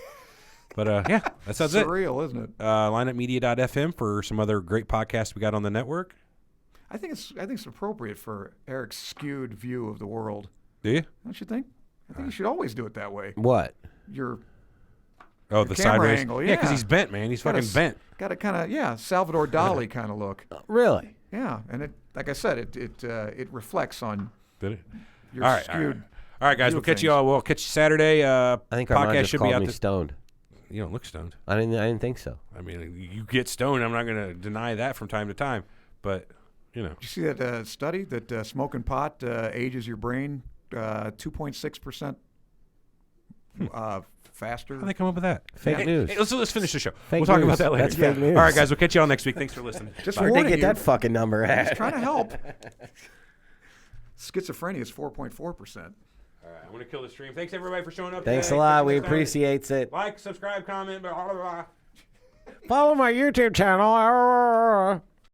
But yeah, that sounds it. Surreal, isn't it? Lineupmedia.fm for some other great podcasts we got on the network. I think it's appropriate for Eric's skewed view of the world. Do you? Don't you think? I think you should always do it that way. What? Your Oh, the camera sideways. angle, Yeah, because yeah. he's bent, man. He's fucking bent. Got a kind of Salvador Dali kind of look. Really? Yeah, and it, like I said, it reflects on Did it? your All right, skewed. All right, guys. view We'll of catch you things. all. We'll catch you Saturday. I think Armand podcast just should be called out. me stoned. You don't look stoned. I didn't think so. I mean, you get stoned. I'm not going to deny that from time to time, but you know. Did you see that study that smoking pot ages your brain 2.6% faster? How do they come up with that? Fake news. Hey, let's finish the show. Fake we'll talk news. about that later. That's fake news. All right, guys. We'll catch you all next week. Thanks for listening. Just Where'd they warning get you, that fucking number at? Trying to help. Schizophrenia is 4.4%. All right, I'm going to kill the stream. Thanks, everybody, for showing up. Thanks a today. lot. Catch you We next time. appreciate it. Like, subscribe, comment, blah, blah, blah. Follow my YouTube channel.